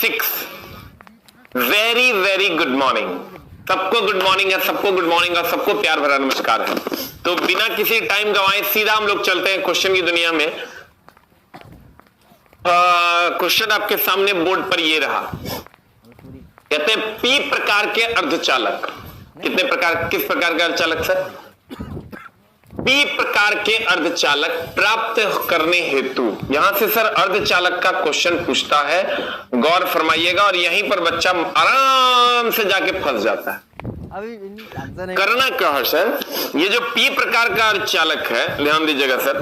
6। Very very good morning. सबको good morning है, सबको गुड मॉर्निंग और सबको प्यार भरा नमस्कार है। तो बिना किसी टाइम गंवाए सीधा हम लोग चलते हैं क्वेश्चन की दुनिया में। क्वेश्चन आपके सामने बोर्ड पर ये रहा। कहते हैं पी प्रकार के अर्धचालक। किस प्रकार का अर्धचालक सर? पी प्रकार के अर्धचालक प्राप्त करने हेतु। यहां से सर अर्धचालक का क्वेश्चन पूछता है, गौर फरमाइएगा। और यहीं पर बच्चा आराम से जाके फंस जाता है। करना क्या है सर? ये जो पी प्रकार का अर्धचालक है, ध्यान दीजिएगा सर,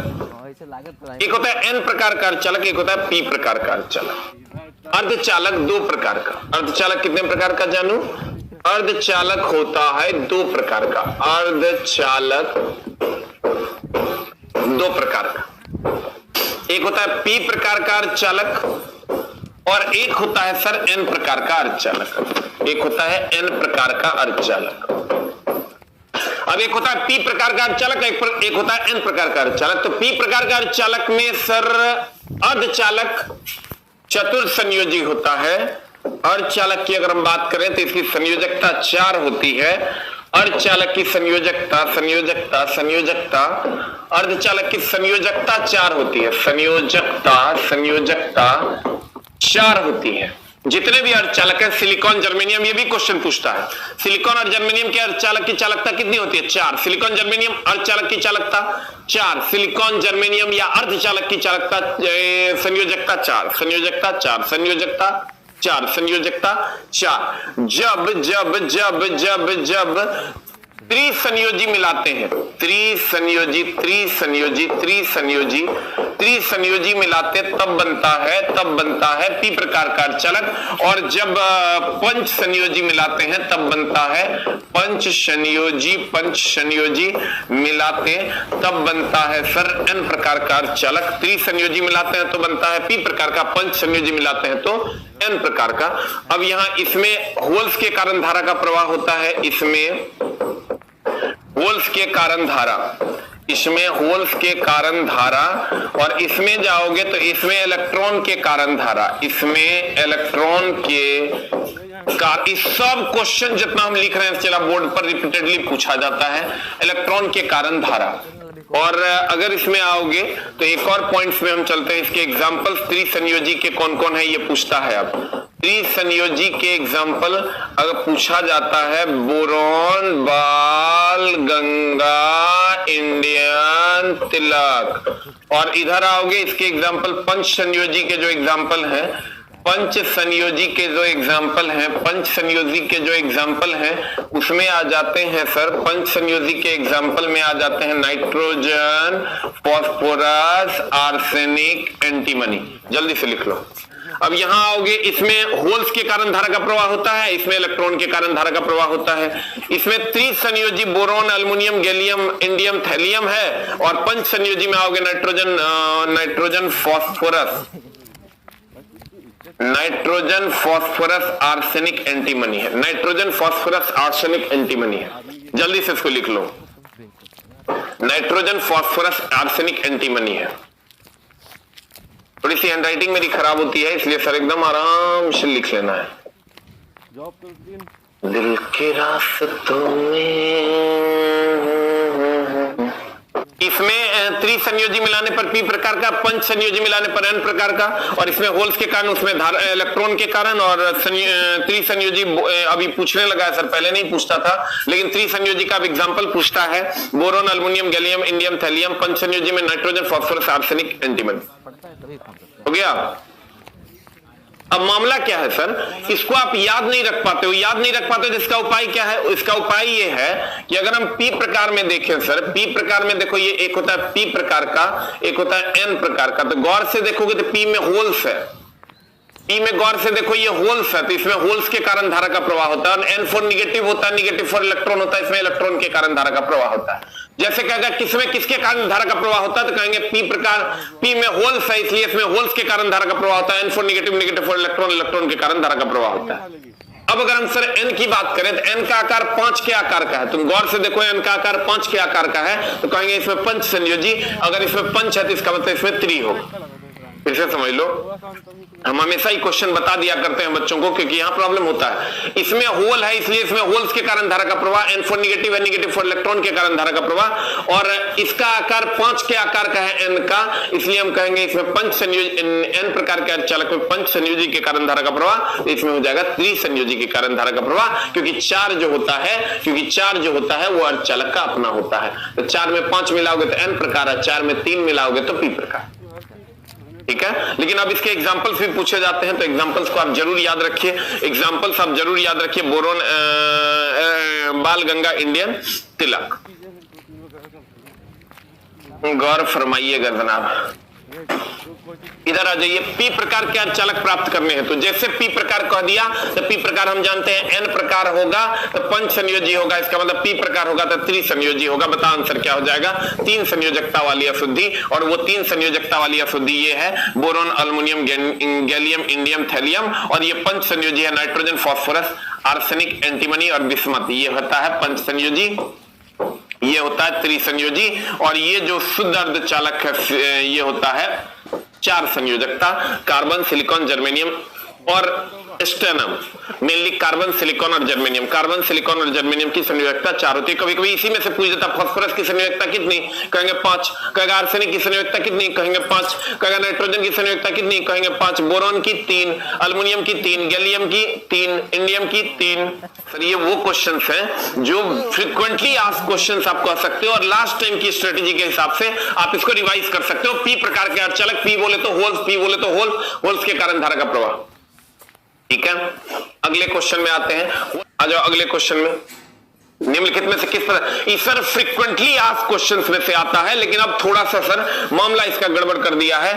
एक होता है एन प्रकार का अर्धचालक, एक होता है पी प्रकार का अर्धचालक। अर्धचालक दो प्रकार का। अर्धचालक कितने प्रकार का जानू? अर्धचालक होता है दो प्रकार का। अर्धचालक दो प्रकार का। एक होता है पी प्रकार का अर्धचालक और एक होता है सर एन प्रकार का अर्धचालक। एक होता है एन प्रकार का अर्धचालक। अब एक होता है पी प्रकार का अर्धचालक, एक होता है एन प्रकार का अर्धचालक। तो पी प्रकार का अर्धचालक में सर अर्धचालक चतुर संयोजी होता है। अर्धचालक की अगर हम बात करें तो इसकी संयोजकता 4 होती है। अर्धचालक की संयोजकता अर्धचालक की संयोजकता 4 होती है। संयोजकता 4 होती है। जितने भी अर्धचालक है, सिलिकॉन जर्मेनियम, ये भी क्वेश्चन पूछता है, सिलिकॉन और जर्मेनियम के अर्धचालक की चालकता कितनी होती है? 4। सिलिकॉन जर्मेनियम अर्धचालक की चालकता 4। सिलिकॉन जर्मेनियम या अर्धचालक की चालकता संयोजकता 4। संयोजकता 4। संयोजकता 4। संयोजकता 4। जब त्रिसंयोजी मिलाते हैं, त्रिसंयोजी मिलाते तब बनता है पी प्रकार का अर्धचालक। और जब पंच संयोजी मिलाते हैं तब बनता है पंच संयोजी मिलाते तब बनता है सर एन प्रकार का अर्धचालक। त्रिसंयोजी मिलाते हैं तो बनता है पी प्रकार का, पंच संयोजी मिलाते हैं तो एन प्रकार का। अब यहां इसमें होल्स के कारण धारा का प्रवाह होता है। इसमें होल्स के कारण धारा, इसमें होल्स के कारण धारा, और इसमें जाओगे तो इसमें इलेक्ट्रॉन के कारण धारा। इसमें इलेक्ट्रॉन के इस सब क्वेश्चन जितना हम लिख रहे हैं चला बोर्ड पर रिपीटेडली पूछा जाता है, इलेक्ट्रॉन के कारण धारा। और अगर इसमें आओगे तो एक और पॉइंट्स में हम चलते हैं। इसके एग्जांपल्स त्रिसंयोजी के कौन कौन है ये पूछता है। अब त्रिसंयोजी के एग्जांपल अगर पूछा जाता है, बोरॉन, बाल, गंगा, इंडियन, तिलक। और इधर आओगे इसके एग्जांपल पंच संयोजी के जो एग्जांपल हैं, पंच संयोजी के जो एग्जाम्पल हैं उसमें आ जाते हैं सर, पंच संयोजी के एग्जाम्पल में आ जाते हैं नाइट्रोजन, फॉस्फोरस, आर्सेनिक, एंटीमनी। जल्दी से लिख लो। अब यहां आओगे, इसमें होल्स के कारण धारा का प्रवाह होता है, इसमें इलेक्ट्रॉन के कारण धारा का प्रवाह होता है। इसमें त्रिसंयोजी boron, aluminium, gallium, indium, thallium है। और पंच संयोजी में आओगे नाइट्रोजन, फॉस्फोरस, आर्सेनिक, एंटीमनी है। नाइट्रोजन, फॉस्फोरस, आर्सेनिक, एंटीमनी है। जल्दी से इसको लिख लो। नाइट्रोजन, फॉस्फोरस, आर्सेनिक, एंटीमनी है। थोड़ी सी हैंडराइटिंग मेरी खराब होती है, इसलिए सर एकदम आराम से लिख लेना है। दिल के रास्तों में इसमें त्रिसंयोजी मिलाने पर पी प्रकार का, पंच संयोजी मिलाने पर एन प्रकार का। और इसमें होल्स के कारण, उसमें इलेक्ट्रॉन के कारण। और त्रिसंयोजी अभी पूछने लगा है सर, पहले नहीं पूछता था, लेकिन त्रिसंयोजी का अब एग्जांपल पूछता है, boron, aluminium, gallium, indium, thallium. पंच संयोजी में नाइट्रोजन, फॉस्फोरस, आर्सेनिक, एंटीमनी। हो गया। अब मामला क्या है सर, इसको आप याद नहीं रख पाते हो, जिसका उपाय क्या है? इसका उपाय ये है कि अगर हम पी प्रकार में देखें सर, पी प्रकार में देखो, ये एक होता है पी प्रकार का, एक होता है एन प्रकार का। तो गौर से देखोगे तो पी में होल्स है, पी में गौर से देखो ये होल्स है, तो इसमें होल्स के कारण धारा का प्रवाह होता है। और एन फॉर निगेटिव होता है, निगेटिव फॉर इलेक्ट्रॉन होता है, इसमें इलेक्ट्रॉन के कारण धारा का प्रवाह होता है। जैसे कहेगा किसमें किसके कारण धारा का प्रवाह होता है, तो कहेंगे पी प्रकार, पी में होल्स है इसलिए इसमें होल्स के कारण धारा का प्रवाह होता है। N for negative, negative for electron, electron के कारण धारा का प्रवाह होता है। अब अगर हम सर एन की बात करें तो एन का आकार 5 के आकार का है। तुम गौर से देखो, एन का आकार 5 के आकार का है, तो कहेंगे इसमें पंच संयोजी। अगर इसमें पंच है तो इसका मतलब इसमें त्रि हो। फिर से समझ लो, हम हमेशा ही क्वेश्चन बता दिया करते हैं बच्चों को, क्योंकि यहां प्रॉब्लम होता है। इसमें होल है, इसलिए इसमें होल्स के कारण धारा का प्रवाह, N फॉर नेगेटिव है, नेगेटिव फॉर इलेक्ट्रॉन के कारण धारा का प्रवाह, और इसका आकार 5 के आकार का है N का, इसलिए हम कहेंगे इसमें पंच संयोजी, N प्रकार के अर्धचालक में पंच संयोजी के कारण धारा का प्रवाह, इसमें हो जाएगा त्रिसंयोजी के कारण धारा का प्रवाह, क्योंकि चार जो होता है वो अर्धचालक का अपना होता है। तो 4 में 5 मिलाओगे तो N प्रकार है, 4 में 3 मिलाओगे तो P प्रकार। ठीक है, लेकिन अब इसके एग्जांपल्स भी पूछे जाते हैं, तो एग्जांपल्स को आप जरूर याद रखिए, बोरोन, बाल गंगा, इंडियन तिलक। गौर फरमाइएगा जनाब, इधर आ जाइए। पी प्रकार के अर्धचालक प्राप्त करने हैं, तो जैसे पी प्रकार कह दिया तो पी प्रकार हम जानते हैं N प्रकार होगा तो पंच संयोजी होगा, इसका मतलब पी प्रकार होगा तो त्रिसंयोजी होगा। बताओ आंसर क्या हो जाएगा? 3 संयोजकता वाली अशुद्धि, और वो 3 संयोजकता वाली अशुद्धि ये है boron, aluminium, gallium, indium, thallium, और ये पंच संयोजी है नाइट्रोजन, फास्फोरस, आर्सेनिक, एंटीमनी और बिस्मथ। ये होता है पंच संयोजी, ये होता है त्रिसंयोजी, और ये जो शुद्ध अर्धचालक है ये होता है 4 संयोजकता, कार्बन, सिलिकॉन, जर्मेनियम और स्टेनम। मेनली कार्बन, सिलिकॉन और जर्मेनियम, कार्बन, सिलिकॉन और जर्मेनियम की संयोजकता 4 होती है। कभी कभी इसी में से पूछ देता फास्फोरस की संयोजकता कितनी, कहेंगे 5, कहेगा आर्सेनिक की संयोजकता कितनी, कहेंगे 5, कहेगा नाइट्रोजन की संयोजकता कितनी, कहेंगे 5, बोरोन की 3, अल्युमिनियम की 3, गैलियम की 3, इंडियम की 3। सर ये वो क्वेश्चंस हैं जो फ्रीक्वेंटली आस्क्ड क्वेश्चंस आप कह सकते हो, और लास्ट टाइम की स्ट्रेटेजी के हिसाब से आप इसको रिवाइज कर सकते हो। पी प्रकार के अर्धचालक, पी बोले तो होल्स, पी बोले तो होल्स के कारण धारा का प्रवाह। ठीक है, अगले क्वेश्चन में आते हैं, आ जाओ अगले क्वेश्चन में। निम्नलिखित में से किस तरह, सर फ्रीक्वेंटली आस्क्ड क्वेश्चंस में से आता है, लेकिन अब थोड़ा सा सर मामला इसका गड़बड़ कर दिया है।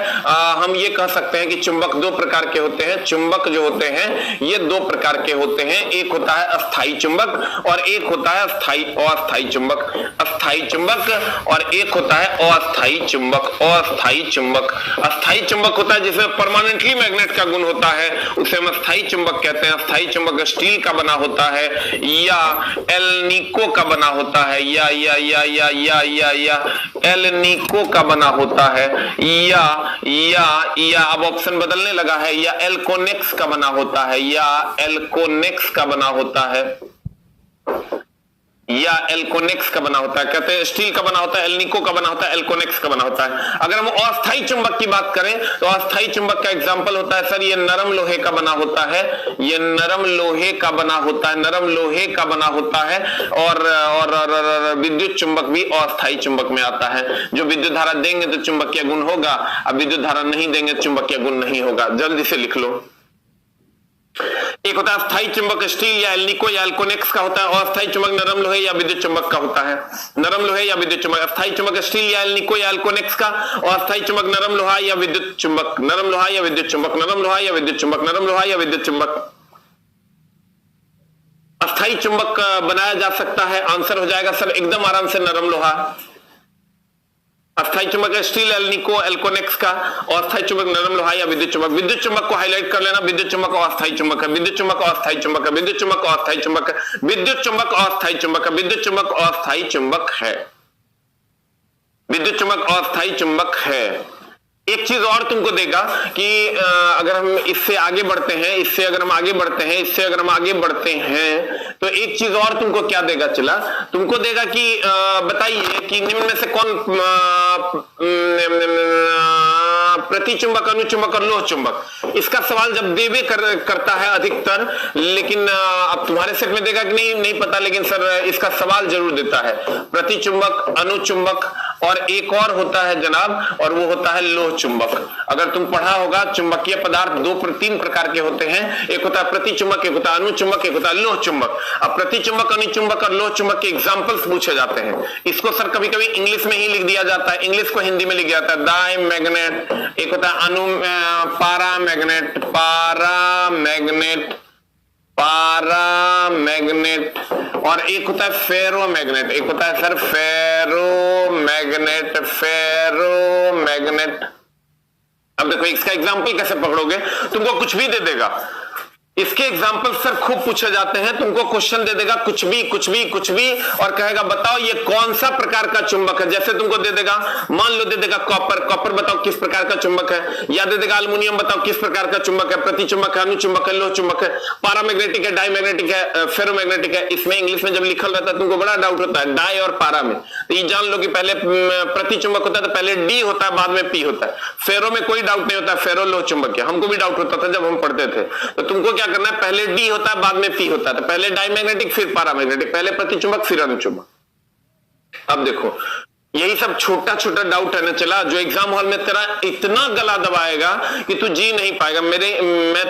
हम ये कह सकते हैं कि चुंबक 2 प्रकार के होते हैं। चुंबक जो होते हैं ये 2 प्रकार के होते हैं, एक होता है अस्थायी चुंबक और एक होता है अस्थायी चुंबक। अस्थायी चुंबक और एक होता है अस्थायी चुंबक। अस्थायी चुंबक, अस्थायी चुंबक होता है जिसमें परमानेंटली मैग्नेट का गुण होता है, उसे हम अस्थायी चुंबक कहते हैं। अस्थायी चुंबक स्टील का बना होता है या एल्निको का बना होता है, या एल्निको का बना होता है, या अब ऑप्शन बदलने लगा है, या एल्कोनेक्स का बना होता है, या एल्कोनेक्स का बना होता है, या एल्कोनेक्स का बना होता है। कहते हैं स्टील का बना होता है, एल्निको का बना होता है, एल्कोनेक्स का बना होता है। अगर हम अस्थायी चुंबक की बात करें तो अस्थायी चुंबक का एग्जांपल होता है सर ये नरम लोहे का बना होता है, ये नरम लोहे का बना होता है, नरम लोहे का बना होता है। और विद्युत चुंबक भी अस्थायी चुंबक में आता है। जो विद्युत धारा देंगे तो चुंबकीय गुण होगा, अब विद्युत धारा नहीं देंगे तो चुंबकीय गुण नहीं होगा। जल्दी से लिख लो। एक होता है अस्थायी चुंबक स्टील या एल्निको या एल्कोनेक्स का होता है, अस्थायी चुंबक नरम लोहे या विद्युत चुंबक का होता है। नरम लोहे या विद्युत चुंबक, अस्थायी चुंबक स्टील या एल्निको या एल्कोनेक्स का, और अस्थायी चुंबक नरम लोहा या विद्युत चुंबक, नरम लोहा या विद्युत चुंबक, नरम लोहा या विद्युत चुंबक, नरम लोहा या विद्युत चुंबक। अस्थायी चुंबक बनाया जा सकता है, आंसर हो जाएगा सर एकदम आराम से नरम लोहा। अस्थायी चुंबक स्टील, एल्निको, एल्कोनेक्स का, और अस्थायी चुंबक नरम लोहा या विद्युत चुंबक। विद्युत चुंबक को हाईलाइट कर लेना, विद्युत चुंबक और अस्थायी चुंबक है, विद्युत चुंबक और अस्थायी चुंबक है, विद्युत चुंबक और अस्थायी चुंबक है, विद्युत चुंबक और अस्थायी चुंबक है, विद्युत चुंबक और अस्थायी चुंबक है, विद्युत चुंबक और अस्थायी चुंबक है। एक चीज और तुमको देगा कि अगर हम इससे आगे बढ़ते हैं, इससे अगर हम आगे बढ़ते हैं, इससे अगर हम आगे बढ़ते हैं, तो एक चीज और तुमको क्या देगा, चला तुमको देगा कि बताइए कि निम्न में से कौन प्रतिचुंबक, अनुचुंबक और लोह चुंबक। इसका सवाल जब देवे करता है अधिकतर, लेकिन अब तुम्हारे सेट में देगा कि नहीं पता, लेकिन सर इसका सवाल जरूर देता है। प्रतिचुंबक, अनुचुंबक और एक और होता है जनाब, और वो होता है लोह चुंबक। अगर तुम पढ़ा होगा चुंबकीय पदार्थ 2-3 प्रकार के होते हैं, एक होता है प्रतिचुंबक, एक होता है अनुचुंबक, एक होता है लोह चुंबक। अब प्रतिचुंबक, अनुचुंबक और लोह चुंबक के एग्जांपल्स पूछे जाते हैं। इसको सर कभी कभी इंग्लिश में ही लिख दिया जाता है, इंग्लिश को हिंदी में लिख जाता है डाई मैग्नेट, एक होता है पारा मैग्नेट, पारा मैग्नेट, और एक होता है फेरो मैग्नेट, एक होता है सर फेरो मैग्नेट। अब देखो इसका एग्जांपल कैसे पकड़ोगे, तुमको कुछ भी दे देगा, इसके एग्जाम्पल सर खूब पूछे जाते हैं। तुमको क्वेश्चन दे देगा कुछ भी कुछ भी कुछ भी और कहेगा बताओ ये कौन सा प्रकार का चुंबक है। जैसे तुमको दे देगा, मान लो दे देगा कॉपर, कॉपर बताओ किस प्रकार का चुंबक है, या दे देगा अल्युमिनियम बताओ किस प्रकार का चुंबक है, प्रतिचुंबक है, अनुचुंबक है, लोह चुंबक है, पारामैग्नेटिक है, डाईमैग्नेटिक है, फेरोमैग्नेटिक है। इसमें इंग्लिश में जब लिखल रहता है तुमको बड़ा डाउट होता है डाई और पारा में। तो ये जान लो कि पहले प्रतिचुंबक होता है तो पहले डी होता है बाद में पी होता है। फेरो में कोई डाउट नहीं होता, फेरो लोह चुंबक है। हमको भी डाउट होता था जब हम पढ़ते थे। तो तुमको क्या करना है, पहले डी होता है बाद में पी होता है, तो पहले डाईमैग्नेटिक फिर पारामैग्नेटिक, पहले प्रतिचुंबक फिर अनुचुंबक। अब देखो यही सब छोटा छोटा डाउट है ना चला, जो एग्जाम हॉल में तेरा इतना गला दबाएगा कि तू जी नहीं पाएगा। मैं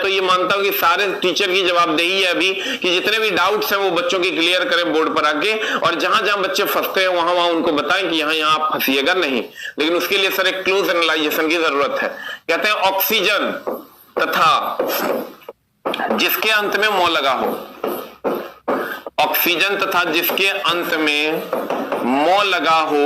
तो ये मानता हूं कि सारे टीचर की जवाबदेही है अभी कि जितने भी डाउट्स हैं वो बच्चों की क्लियर करें बोर्ड पर आके, और जहां जहां बच्चे फंसते हैं वहां वहां उनको बताएं कि यहां आप फंसिएगा नहीं। लेकिन उसके लिए सर एक क्लोज एनालाइजेशन की जरूरत है। कहते हैं ऑक्सीजन तथा जिसके अंत में मो लगा हो, ऑक्सीजन तथा जिसके अंत में मो लगा हो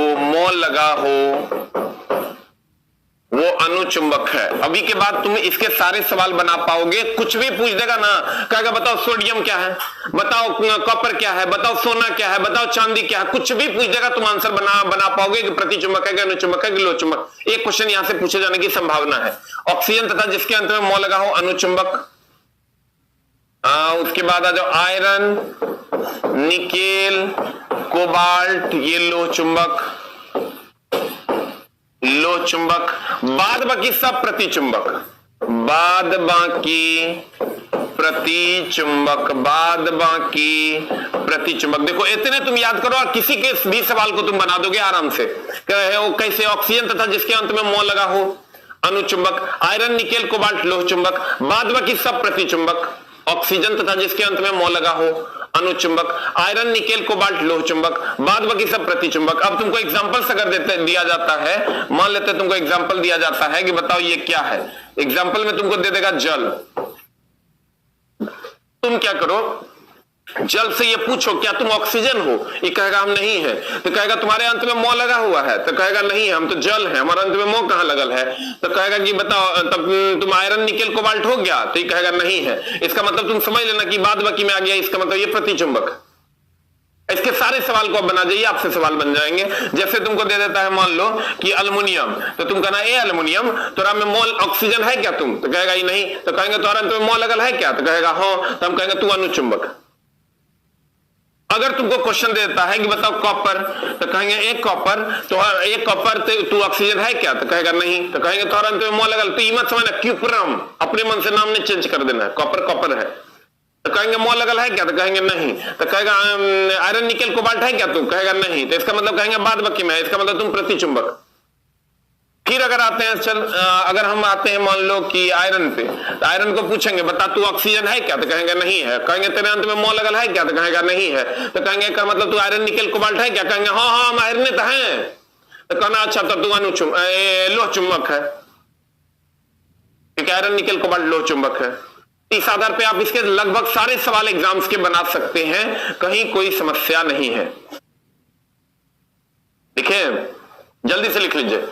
वो अनुचुंबक है। अभी के बाद तुम इसके सारे सवाल बना पाओगे। कुछ भी पूछ देगा ना, कहेगा बताओ सोडियम क्या है, बताओ कॉपर क्या है, बताओ सोना क्या है, बताओ चांदी क्या है, कुछ भी पूछ देगा तुम आंसर बना पाओगे कि प्रतिचुंबक है कि अनुचुंबक है कि लोह चुंबक। एक क्वेश्चन यहां से पूछे जाने की संभावना है। ऑक्सीजन तथा जिसके अंत में मो लगा हो अनुचुंबक। उसके बाद आ जाओ आयरन, निकेल, कोबाल्ट, ये लोह चुंबक, बाद बाकी सब प्रतिचुंबक, बाद बाकी प्रतिचुंबक। देखो इतने तुम याद करो और किसी के भी सवाल को तुम बना दोगे आराम से। कैसे, ऑक्सीजन तथा जिसके अंत में मो लगा हो अनुचुंबक, आयरन, निकेल, कोबाल्ट, लोह चुंबक, बाद बाकी सब प्रतिचुंबक। ऑक्सीजन तथा जिसके अंत में मो लगा हो अनुचुंबक, आयरन, निकेल, कोबाल्ट, लोह चुंबक, बाद बाकी सब प्रतिचुंबक। अब तुमको एग्जांपल्स अगर दिया जाता है, मान लेते तुमको एग्जांपल दिया जाता है कि बताओ ये क्या है। एग्जांपल में तुमको दे देगा जल। तुम क्या करो, जल से ये पूछो क्या तुम ऑक्सीजन हो, ये कहेगा हम नहीं है। तो कहेगा तुम्हारे अंत में मो लगा हुआ है, तो कहेगा नहीं है हम तो जल है, हमारे अंत में मो कहां लगल है। तो कहेगा कि बताओ तब तुम आयरन, निकेल, कोबाल्ट हो गया, तो ये कहेगा नहीं है। इसका मतलब तुम समझ लेना कि बाद बाकी में आ गया, इसका मतलब ये प्रतिचुंबक। इसके सारे सवाल को आप बना जाइए, आपसे सवाल बन जाएंगे। जैसे तुमको दे देता है मान लो कि अल्युमिनियम, तो तुम कहना ए अल्युमिनियम, तो में मोल ऑक्सीजन है क्या तुम, तो कहेगा ये नहीं। तो कहेंगे तुम्हारे अंत में मो लगल है क्या, तो कहेगा हाँ, तो हम कहेंगे तू अनुचुंबक। अगर तुमको क्वेश्चन देता है कि बताओ कॉपर, तो कहेंगे एक कॉपर, तो एक कॉपर तू ऑक्सीजन है क्या, तो कहेगा नहीं। तो कहेंगे तुम्हारा अंत में मो लगल, तो ये मत समझना क्यूप्रम, अपने मन से नाम ने चेंज कर देना है, कॉपर कॉपर है। तो कहेंगे मो लगल है क्या, तो कहेंगे नहीं। तो कहेगा आयरन, निकेल, कोबाल्ट है क्या तू, कहेगा नहीं। तो इसका मतलब कहेंगे बाद बाकी में है, इसका मतलब तुम प्रतिचुंबक। फिर अगर आते हैं अगर हम आते हैं मान लो कि आयरन पे, तो आयरन को पूछेंगे बता तू ऑक्सीजन है क्या, तो कहेंगे नहीं है। कहेंगे तेरे अंत में मो लगल है क्या, तो कहेगा नहीं है। तो कहेंगे कर मतलब तू आयरन, निकेल, कोबाल्ट है क्या, कहेंगे हाँ हाँ हम आयरन तो हैं। तो कहना अच्छा तब तू लोह चुंबक है, क्योंकि आयरन, निकेल, कोबाल्ट लोह चुंबक है। इस आधार पे आप इसके लगभग सारे सवाल एग्जाम्स के बना सकते हैं, कहीं कोई समस्या नहीं है। देखिए जल्दी से लिख लीजिए,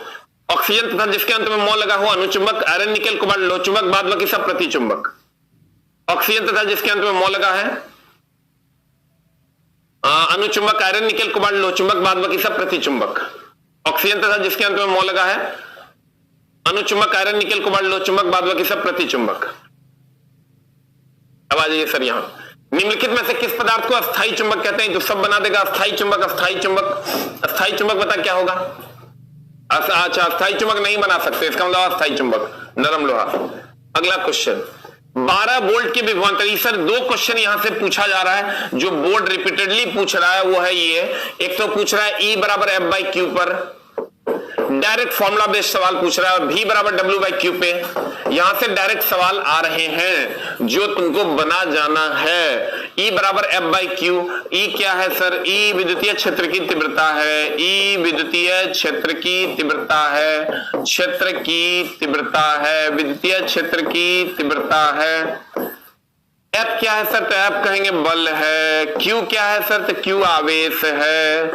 ऑक्सीजन तथा जिसके अंत में मो लगा हो अनुचुंबक, आयरन, निकेल, कोबाल्ट, लोह चुंबक, बाद बाकी सब प्रतिचुंबक। ऑक्सीजन तथा जिसके अंत में मो लगा है अनुचुंबक, आयरन, निकेल, कोबाल्ट, लोह चुंबक, बाद बाकी सब प्रतिचुंबक। ऑक्सीजन तथा जिसके अंत में मो लगा है अनुचुंबक, आयरन, निकेल, कोबाल्ट, लोह चुंबक, बाद बाकी सब प्रतिचुंबक। अब आ जाइए सर यहां, निम्नलिखित में से किस पदार्थ को अस्थायी चुंबक कहते हैं, जो सब बना देगा अस्थायी चुंबक। अस्थायी चुंबक, अस्थायी चुंबक बता क्या होगा। अच्छा अस्थायी चुंबक नहीं बना सकते, इसका मतलब अस्थायी चुंबक नरम लोहा। अगला क्वेश्चन 12 वोल्ट के विभवांतर। सर दो क्वेश्चन यहां से पूछा जा रहा है जो बोर्ड रिपीटेडली पूछ रहा है, वो है ये। एक तो पूछ रहा है E बराबर F/Q पर, डायरेक्ट फॉर्मूला बेस्ड सवाल पूछ रहा है, और V बराबर W/Q पे। यहां से डायरेक्ट सवाल आ रहे हैं जो तुमको बना जाना है। E बराबर F/Q, E क्या है सर, E विद्युतीय क्षेत्र की तीव्रता है, E विद्युतीय क्षेत्र की तीव्रता है, क्षेत्र की तीव्रता है, विद्युतीय क्षेत्र की तीव्रता है। F क्या है सर, तो F कहेंगे बल है। Q क्या है सर, तो Q आवेश है।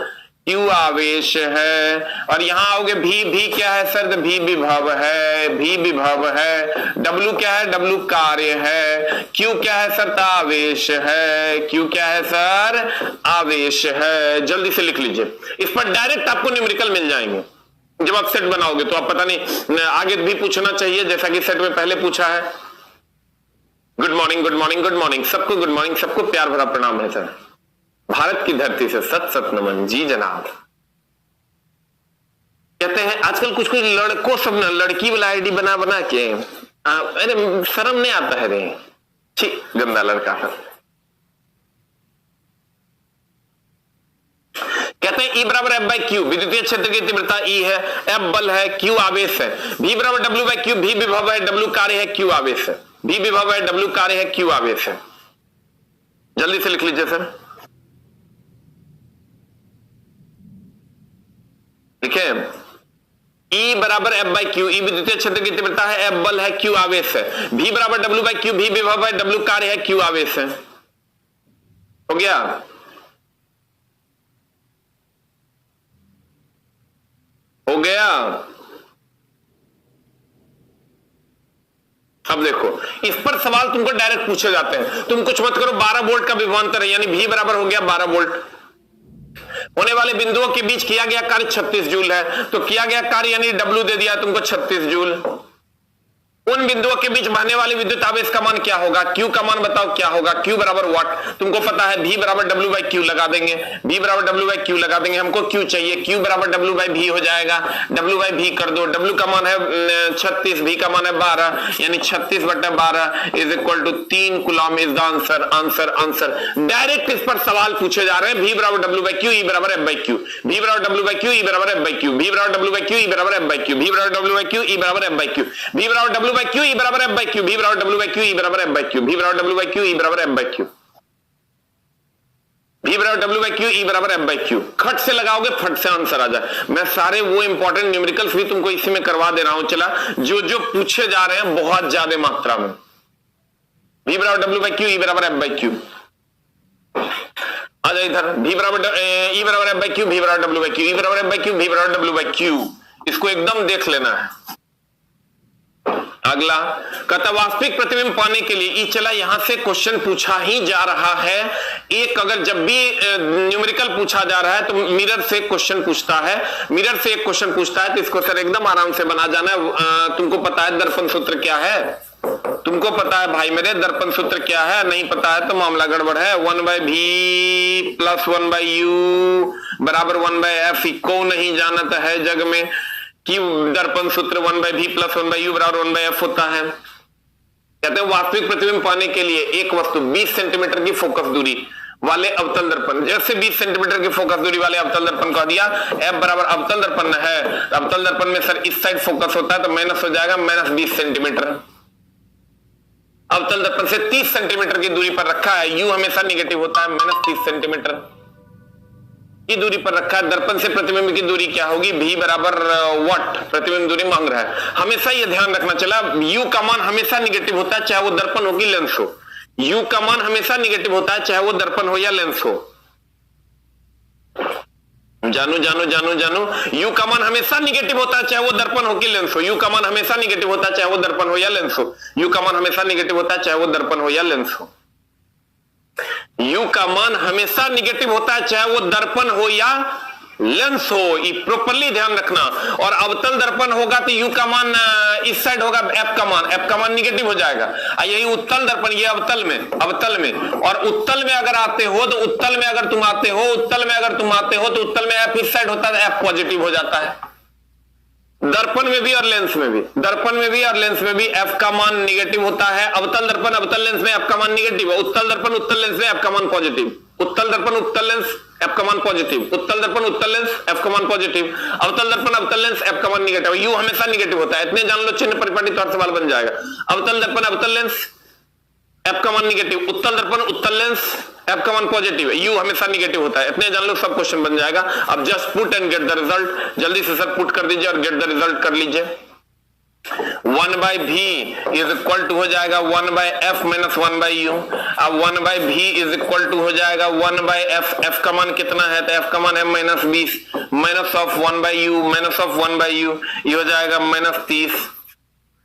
Q आवेश है, और यहां आओगे भी क्या है सर? भी विभव है, भी विभव है। W क्या है? W कार्य है। Q क्या है सर? आवेश है। Q क्या है सर? आवेश है। जल्दी से लिख लीजिए, इस पर डायरेक्ट आपको न्यूमेरिकल मिल जाएंगे जब आप सेट बनाओगे। तो आप पता नहीं आगे भी पूछना चाहिए जैसा कि सेट में पहले पूछा है। Good morning, good morning, good morning सबको, गुड मॉर्निंग सबको, प्यार भरा प्रणाम है सर। भारत की धरती से सत सत नमन। जी जनाब। कहते हैं आजकल कुछ लड़कों सब ना लड़की वाला आईडी बना बना के, अरे शर्म नहीं आता है रे, छी गंदा लड़का था। कहते हैं E बराबर F बाई क्यू, विद्युतीय क्षेत्र की तीव्रता E है, F बल है, Q आवेश है। V बराबर W बाई क्यू, V विभव है, W कार्य है, Q आवेश है। V विभव है, W कार्य है, Q आवेश है। जल्दी से लिख लीजिए सर, लिखे। E बराबर F बाई क्यू, E विद्युतीय क्षेत्र की तीव्रता है, F बल है, Q आवेश है। V बराबर W बाई क्यू, V विभव है, W कार्य है, Q आवेश है। हो गया? हो गया? अब देखो, इस पर सवाल तुमको डायरेक्ट पूछे जाते हैं। तुम कुछ मत करो, 12 वोल्ट का विभवांतर है, यानी V बराबर हो गया 12 वोल्ट। होने वाले बिंदुओं के बीच किया गया कार्य 36 जूल है, तो किया गया कार्य यानी W दे दिया तुमको 36 जूल। उन बिंदुओं के बीच बहने वाले विद्युत आवेश का मान क्या होगा? Q का मान बताओ क्या होगा? Q बराबर वाट, तुमको पता है। V बराबर W बाई क्यू लगा देंगे, V बराबर W बाई क्यू लगा देंगे। हमको Q चाहिए, Q बराबर W बाई V हो जाएगा। W बाई V कर दो, W का मान है 36, V का मान है 12, यानी 36/12 is equal to 3 coulomb is the answer. Answer answer direct इस पर सवाल पूछे जा रहे हैं। V बराबर W बाई क्यू, E बराबर F बाई क्यू, V बराबर W बाई क्यू, E बराबर F बाई क्यू, V बराबर W बाई क्यू, E बराबर F बाई क्यू, V बराबर W बाई क्यू, E बराबर F बाई क्यू, V बराबर W by Q, E बराबर F by Q, V बराबर W by Q, E बराबर F by Q, V बराबर W by Q, E बराबर F by Q, V बराबर W by Q, E बराबर F by Q. खट से लगाओगे फट से आंसर आ जाए। मैं सारे वो इंपॉर्टेंट न्यूमेरिकल्स भी तुमको इसी में करवा दे रहा हूं। चला, जो जो पूछे जा रहे हैं बहुत ज्यादा मात्रा में। V बराबर W बाई क्यू, E बराबर F बाई क्यू। आ जाए इधर, V बराबर E बराबर F बाई क्यू, V बराबर W बाई क्यू, E बराबर F बाई क्यू, V बराबर W बाई क्यू। इसको एकदम देख लेना है। अगला कहता वास्तविक प्रतिबिंब पाने के लिए, चला यहां से क्वेश्चन पूछा ही जा रहा है। एक अगर जब भी न्यूमेरिकल पूछा जा रहा है तो मिरर से क्वेश्चन पूछता है, मिरर से एक क्वेश्चन पूछता है, तो इसको सर एकदम आराम से बना जाना है। तुमको पता है दर्पण सूत्र क्या है? तुमको पता है भाई मेरे दर्पण सूत्र क्या है? नहीं पता है तो मामला गड़बड़ है। 1/v प्लस 1/u बराबर 1/f। को नहीं जानता है जग में कि दर्पण सूत्र 1/v प्लस 1/u बराबर 1/f होता है। कहते हैं वास्तविक प्रतिबिंब पाने के लिए एक वस्तु 20 सेंटीमीटर की फोकस दूरी वाले अवतल दर्पण, जैसे 20 सेंटीमीटर की फोकस दूरी वाले अवतल दर्पण कह दिया, F बराबर अवतल दर्पण है। अवतल दर्पण में सर इस साइड फोकस होता है तो माइनस हो जाएगा, माइनस 20 सेंटीमीटर। अवतल दर्पण से 30 सेंटीमीटर की दूरी पर रखा है, U हमेशा निगेटिव होता है, माइनस 30 सेंटीमीटर की दूरी पर रखा है। दर्पण से प्रतिबिंब की दूरी क्या होगी? V बराबर वाट, प्रतिबिंब दूरी मांग रहा है। हमेशा ये ध्यान रखना चला, U का मान हमेशा निगेटिव होता है, चाहे वो दर्पण हो कि लेंस हो। U का मान हमेशा निगेटिव होता है, चाहे वो दर्पण हो या लेंस हो। जानू जानू जानू जानू, U का मान हमेशा निगेटिव होता है, चाहे वो दर्पण हो कि लेंस हो। U का मान हमेशा निगेटिव होता है, चाहे वो दर्पण हो या लेंस हो। U का मान हमेशा निगेटिव होता है, चाहे वो दर्पण हो या लेंस हो। U का मान हमेशा निगेटिव होता है, चाहे वो दर्पण हो या लेंस हो। ये प्रॉपरली ध्यान रखना। और अवतल दर्पण होगा तो U का मान इस साइड होगा, F का मान निगेटिव हो जाएगा। यही उत्तल दर्पण, ये अवतल में और उत्तल में अगर आते हो तो उत्तल में अगर तुम आते हो तो उत्तल में F इस साइड होता है, F पॉजिटिव हो जाता है। दर्पण में भी और लेंस में भी, दर्पण में भी और लेंस में भी F का मान निगेटिव होता है। अवतल दर्पण अवतल लेंस में F का मान निगेटिव है, उत्तल दर्पण उत्तल लेंस में F का मान पॉजिटिव। उत्तल दर्पण उत्तल लेंस F का मान पॉजिटिव, उत्तल दर्पण उत्तल लेंस F का मान पॉजिटिव, अवतल दर्पण अवतल लेंस F का मान निगेटिव। U हमेशा निगेटिव होता है, इतने जान लो, चिन्ह परिपाटी तौर सवाल बन जाएगा। अवतल दर्पण अवतल लेंस F का मान निगेटिव, उत्तल दर्पण उत्तल लेंस F का मान पॉजिटिव है, U हमेशा निगेटिव होता है, इतने जान लो, सब क्वेश्चन बन जाएगा। अब just put and get the result, जल्दी से सर पुट कर दीजिए और गेट द रिजल्ट कर लीजिए। 1 बाई भी इज इक्वल टू हो जाएगा 1 by F minus 1 by you. अब 1 बाई भी इज इक्वल टू हो जाएगा 1 बाई एफ। एफ का मान कितना है? तो एफ का मान है -20 minus of 1 by you minus of 1 by you, ये हो जाएगा -30।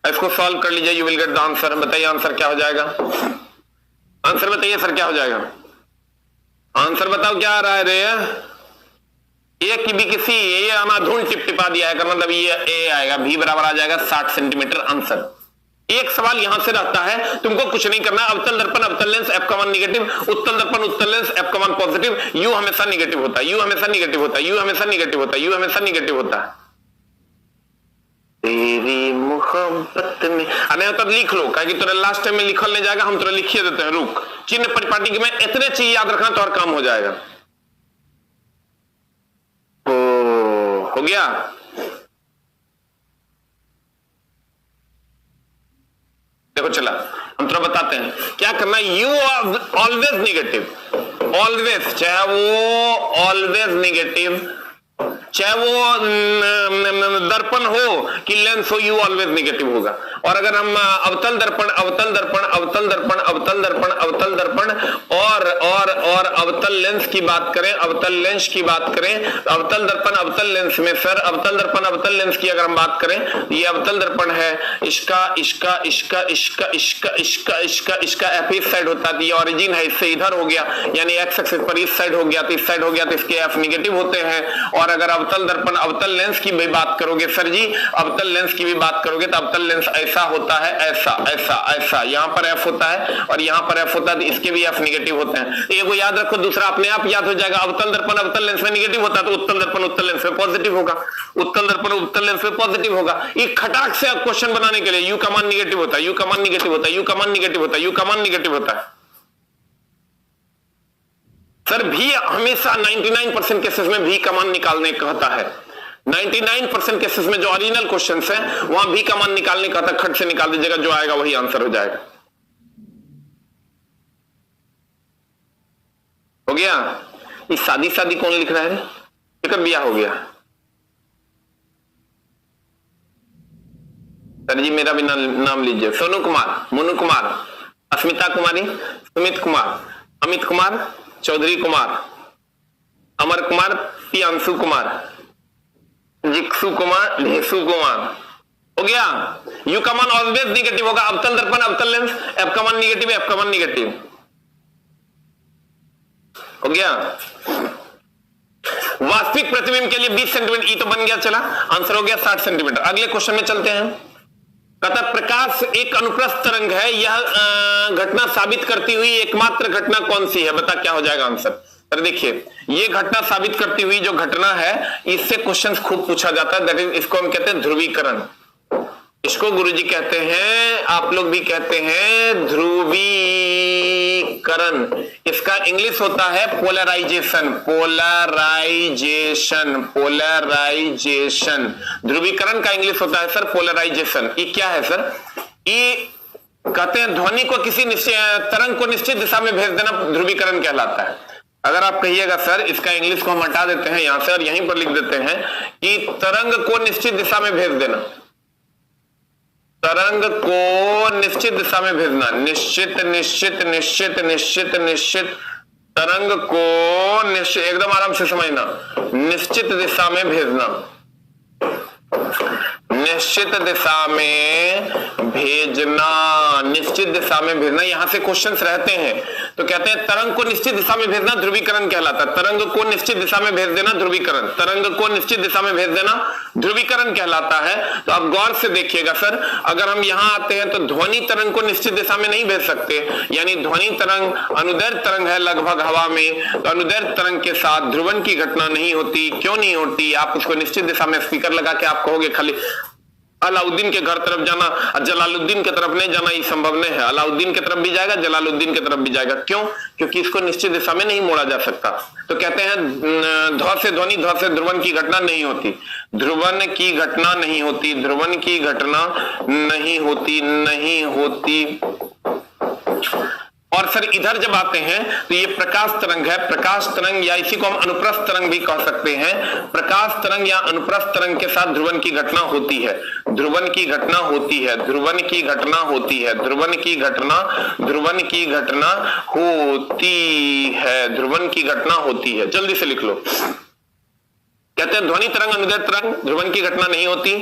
इसको सॉल्व कर लीजिए, you will get the answer. बताइए आंसर क्या हो जाएगा? आंसर बताइए सर क्या हो जाएगा? आंसर बताओ क्या आ रहा है रे? एक की भी किसी ये अनाधुन टिपटिपा दिया है, मतलब ये ए आएगा, भी बराबर आ जाएगा 60 सेंटीमीटर। आंसर। एक सवाल यहां से रहता है, तुमको कुछ नहीं करना। अवतल दर्पण अवतल लेंस एफ का मान निगेटिव, उत्तल दर्पण उत्तल लेंस एफ का मान पॉजिटिव, यू हमेशा निगेटिव होता है, यू हमेशा निगेटिव होता है, यू हमेशा निगेटिव होता है, यू हमेशा निगेटिव होता है। तेरी मोहब्बत में अने तो लिख लो, कहे कि तुरे लास्ट टाइम में लिखल नहीं जाएगा, हम तुरे लिखिए देते हैं। रुक, चिन्ह परिपाटी के में इतने चीज याद रखना तो और काम हो जाएगा। हो गया? देखो चला हम थोड़ा बताते हैं क्या करना है। यू ऑलवेज निगेटिव, ऑलवेज, चाहे वो ऑलवेज निगेटिव, चाहे वो दर्पण हो कि लेंस हो, यू ऑलवेज निगेटिव होगा। और अगर हम अवतल दर्पण अवतल दर्पण अवतल दर्पण अवतल दर्पण अवतल दर्पण और अवतल लेंस की बात करें, अवतल लेंस की बात करें, अवतल दर्पण अवतल लेंस में सर अवतल दर्पण अवतल लेंस की अगर हम बात करें, ये अवतल दर्पण है, इसका इसका इसका इसका इसका इसका इसका इसका एफ इस साइड होता है, ये ओरिजिन है, इससे इधर हो गया, यानी एक्स एक्सिस पर इस साइड हो गया, तो इस साइड हो गया, तो इसके एफ निगेटिव होते हैं। और अगर अवतल दर्पण अवतल लेंस की भी बात करोगे सर जी, अवतल लेंस की भी बात करोगे तो अवतल लेंस ऐसा होता है, ऐसा ऐसा ऐसा, यहां पर एफ होता है और यहां पर एफ होता है, तो इसके भी एफ निगेटिव होते हैं। एक को याद रखो, दूसरा अपने आप याद हो जाएगा। अवतल दर्पण अवतल लेंस में निगेटिव होता है तो उत्तल दर्पण उत्तल लेंस में पॉजिटिव होगा, उत्तल दर्पण उत्तल लेंस में पॉजिटिव होगा। एक खटाक से क्वेश्चन बनाने के लिए यू का मान निगेटिव होता है, यू का मान निगेटिव होता है, यू का मान निगेटिव होता है, यू का मान निगेटिव होता है। सर भी हमेशा 99% केसेस में भी का मान निकालने कहता है। 99% केसेस में जो ओरिजिनल क्वेश्चंस है वहां भी का मान निकालने कहता है। खट से निकाल दीजिएगा, जो आएगा वही आंसर हो जाएगा। हो गया? ये शादी शादी कौन लिख रहा है? एक ब्याह हो गया। सर जी मेरा भी नाम लीजिए। सोनू कुमार, मोनू कुमार, अस्मिता कुमारी, सुमित कुमार, अमित कुमार, चौधरी कुमार, अमर कुमार, पियांशु कुमार, जिक्सु कुमार, ढेसु कुमार। हो गया? यू का मान ऑलवेज निगेटिव होगा। अवतल दर्पण अवतल लेंस एफ का मान निगेटिव, एफ का मान निगेटिव। हो गया? वास्तविक प्रतिबिंब के लिए 20 सेंटीमीटर, ई तो बन गया, चला आंसर हो गया 60 सेंटीमीटर। अगले क्वेश्चन में चलते हैं। कहता प्रकाश एक अनुप्रस्थ तरंग है, यह घटना साबित करती हुई एकमात्र घटना कौन सी है? बता क्या हो जाएगा आंसर? पर देखिए ये घटना साबित करती हुई जो घटना है, इससे क्वेश्चंस खूब पूछा जाता है। दैट इज, इसको हम कहते हैं ध्रुवीकरण। इसको गुरुजी कहते हैं, आप लोग भी कहते हैं ध्रुवीकरण। इसका इंग्लिश होता है पोलराइजेशन, पोलराइजेशन, पोलराइजेशन। ध्रुवीकरण का इंग्लिश होता है सर पोलराइजेशन। ये क्या है सर? ये कहते हैं ध्वनि को किसी तरंग को निश्चित दिशा में भेज देना ध्रुवीकरण कहलाता है। अगर आप कहिएगा सर इसका इंग्लिश को हम हटा देते हैं यहां से और यहीं पर लिख देते हैं कि तरंग को निश्चित दिशा में भेज देना, तरंग को निश्चित दिशा में भेजना, निश्चित निश्चित निश्चित निश्चित निश्चित, तरंग को निश्चित, एकदम आराम से समझना, निश्चित दिशा में भेजना, निश्चित दिशा में भेजना, निश्चित दिशा में भेजना। यहां से क्वेश्चंस रहते हैं तो कहते हैं तरंग को निश्चित दिशा में भेजना ध्रुवीकरण कहलाता है। तरंग को निश्चित दिशा में भेज देना ध्रुवीकरण, तरंग को निश्चित दिशा में भेज देना ध्रुवीकरण कहलाता है। तो आप गौर से देखिएगा सर, अगर हम यहां आते हैं तो ध्वनि तरंग को निश्चित दिशा में नहीं भेज सकते, यानी ध्वनि तरंग अनुदैर्घ्य तरंग है लगभग हवा में, तो अनुदैर्घ्य तरंग के साथ ध्रुवण की घटना नहीं होती। क्यों नहीं होती? आप उसको निश्चित दिशा में स्पीकर लगा के आप कहोगे खाली अलाउद्दीन के घर तरफ जाना और जलालुद्दीन की तरफ नहीं जाना, ये संभव नहीं है। अलाउद्दीन की तरफ भी जाएगा, जलालुद्दीन की तरफ भी जाएगा। क्यों? क्योंकि इसको निश्चित दिशा में नहीं मोड़ा जा सकता। तो कहते हैं ध्व से ध्वनि, ध्व से ध्रुवन की घटना नहीं होती, ध्रुवन की घटना नहीं होती, ध्रुवन की घटना नहीं होती, नहीं होती। और सर इधर जब आते हैं तो ये प्रकाश तरंग है, प्रकाश तरंग या इसी को हम अनुप्रस्थ तरंग भी कह सकते हैं। प्रकाश तरंग या अनुप्रस्थ तरंग के साथ ध्रुवन की घटना होती है, ध्रुवन की घटना होती है, ध्रुवन की घटना होती है, ध्रुवन की घटना, ध्रुवन की घटना होती है, ध्रुवन की घटना होती है। जल्दी से लिख लो। कहते हैं ध्वनि तरंग अनुदैर्ध्य तरंग ध्रुवन की घटना नहीं होती,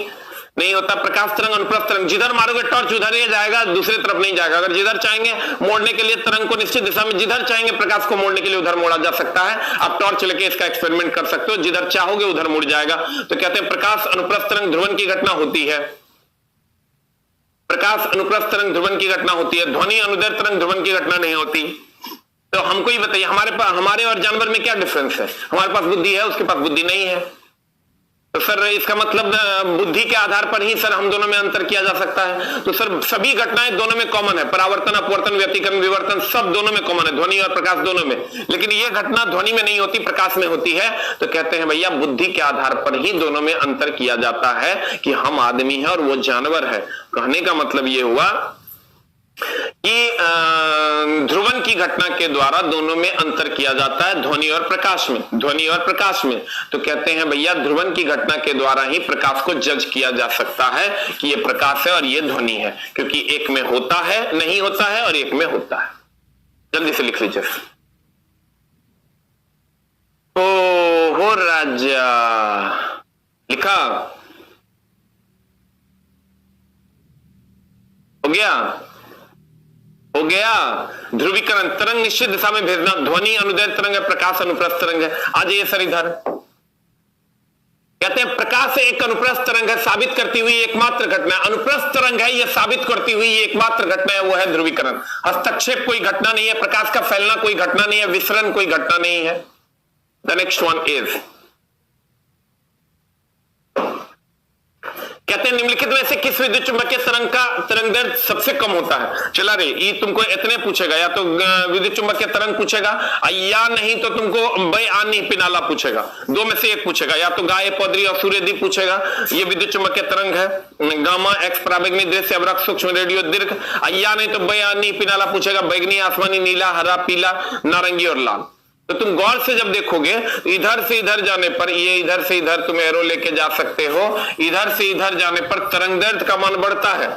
नहीं होता। प्रकाश तरंग अनुप्रस्थ तरंग, जिधर मारोगे टॉर्च उधर ही जाएगा, दूसरी तरफ नहीं जाएगा। अगर जिधर चाहेंगे मोड़ने के लिए तरंग को निश्चित दिशा में, जिधर चाहेंगे प्रकाश को मोड़ने के लिए उधर मोड़ा जा सकता है। आप टॉर्च लेके इसका एक्सपेरिमेंट कर सकते हो, जिधर चाहोगे उधर मुड़ जाएगा। तो कहते हैं प्रकाश अनुप्रस्थ तरंग ध्रुवन की घटना होती है, प्रकाश अनुप्रस्थ तरंग ध्रुवन की घटना होती है, ध्वनि अनुदैर्ध्य तरंग ध्रुवन की घटना नहीं होती। तो हमको ही बताइए हमारे और जानवर में क्या डिफरेंस है? हमारे पास बुद्धि है, उसके पास बुद्धि नहीं है। तो सर इसका मतलब बुद्धि के आधार पर ही सर हम दोनों में अंतर किया जा सकता है। तो सर सभी घटनाएं दोनों में कॉमन है, परावर्तन, अपवर्तन, व्यतिकरण, विवर्तन सब दोनों में कॉमन है, ध्वनि और प्रकाश दोनों में। लेकिन ये घटना ध्वनि में नहीं होती, प्रकाश में होती है। तो कहते हैं भैया बुद्धि के आधार पर ही दोनों में अंतर किया जाता है कि हम आदमी है और वो जानवर है। कहने का मतलब ये हुआ कि ध्रुवन की घटना के द्वारा दोनों में अंतर किया जाता है, ध्वनि और प्रकाश में, ध्वनि और प्रकाश में। तो कहते हैं भैया ध्रुवन की घटना के द्वारा ही प्रकाश को जज किया जा सकता है कि ये प्रकाश है और ये ध्वनि है, क्योंकि एक में होता है, नहीं होता है, और एक में होता है। जल्दी से लिख लीजिए। हो राजा लिखा हो गया, हो गया। ध्रुवीकरण, तरंग निश्चित दिशा में भेजना, ध्वनि अनुदैर्ध्य तरंग है, प्रकाश अनुप्रस्थ तरंग है। आ जाइए सर इधर। कहते हैं प्रकाश एक अनुप्रस्थ तरंग है, साबित करती हुई एकमात्र घटना, अनुप्रस्थ तरंग है, यह साबित करती हुई एकमात्र घटना है, वो है ध्रुवीकरण। हस्तक्षेप कोई घटना नहीं है, प्रकाश का फैलना कोई घटना नहीं है, विसरण कोई घटना नहीं है। द नेक्स्ट वन इज, कहते हैं निम्नलिखित में से किस विद्युत चुंबकीय तरंग का तरंगदैर्ध्य सबसे कम होता है? चला रे, ये तुमको इतने पूछेगा, या तो विद्युत चुंबकीय तरंग पूछेगा या नहीं तो तुमको बय आनी पिनाला पूछेगा, दो में से एक पूछेगा। या तो गाय पौधरी और सूर्यदीप पूछेगा, ये विद्युत चुंबकीय तरंग है, गामा, एक्स पराबैंगनी, दृश्य, अवरक्त, सूक्ष्म, रेडियो, दीर्घ। या नहीं तो बय आनी पिनाला पूछेगा, बैगनी, आसमानी, नीला, हरा, पीला, नारंगी और लाल। तो तुम गौर से जब देखोगे इधर से इधर जाने पर, ये इधर से इधर तुम एरो लेके जा सकते हो, इधर से इधर जाने पर तरंगदैर्ध्य का मान बढ़ता है,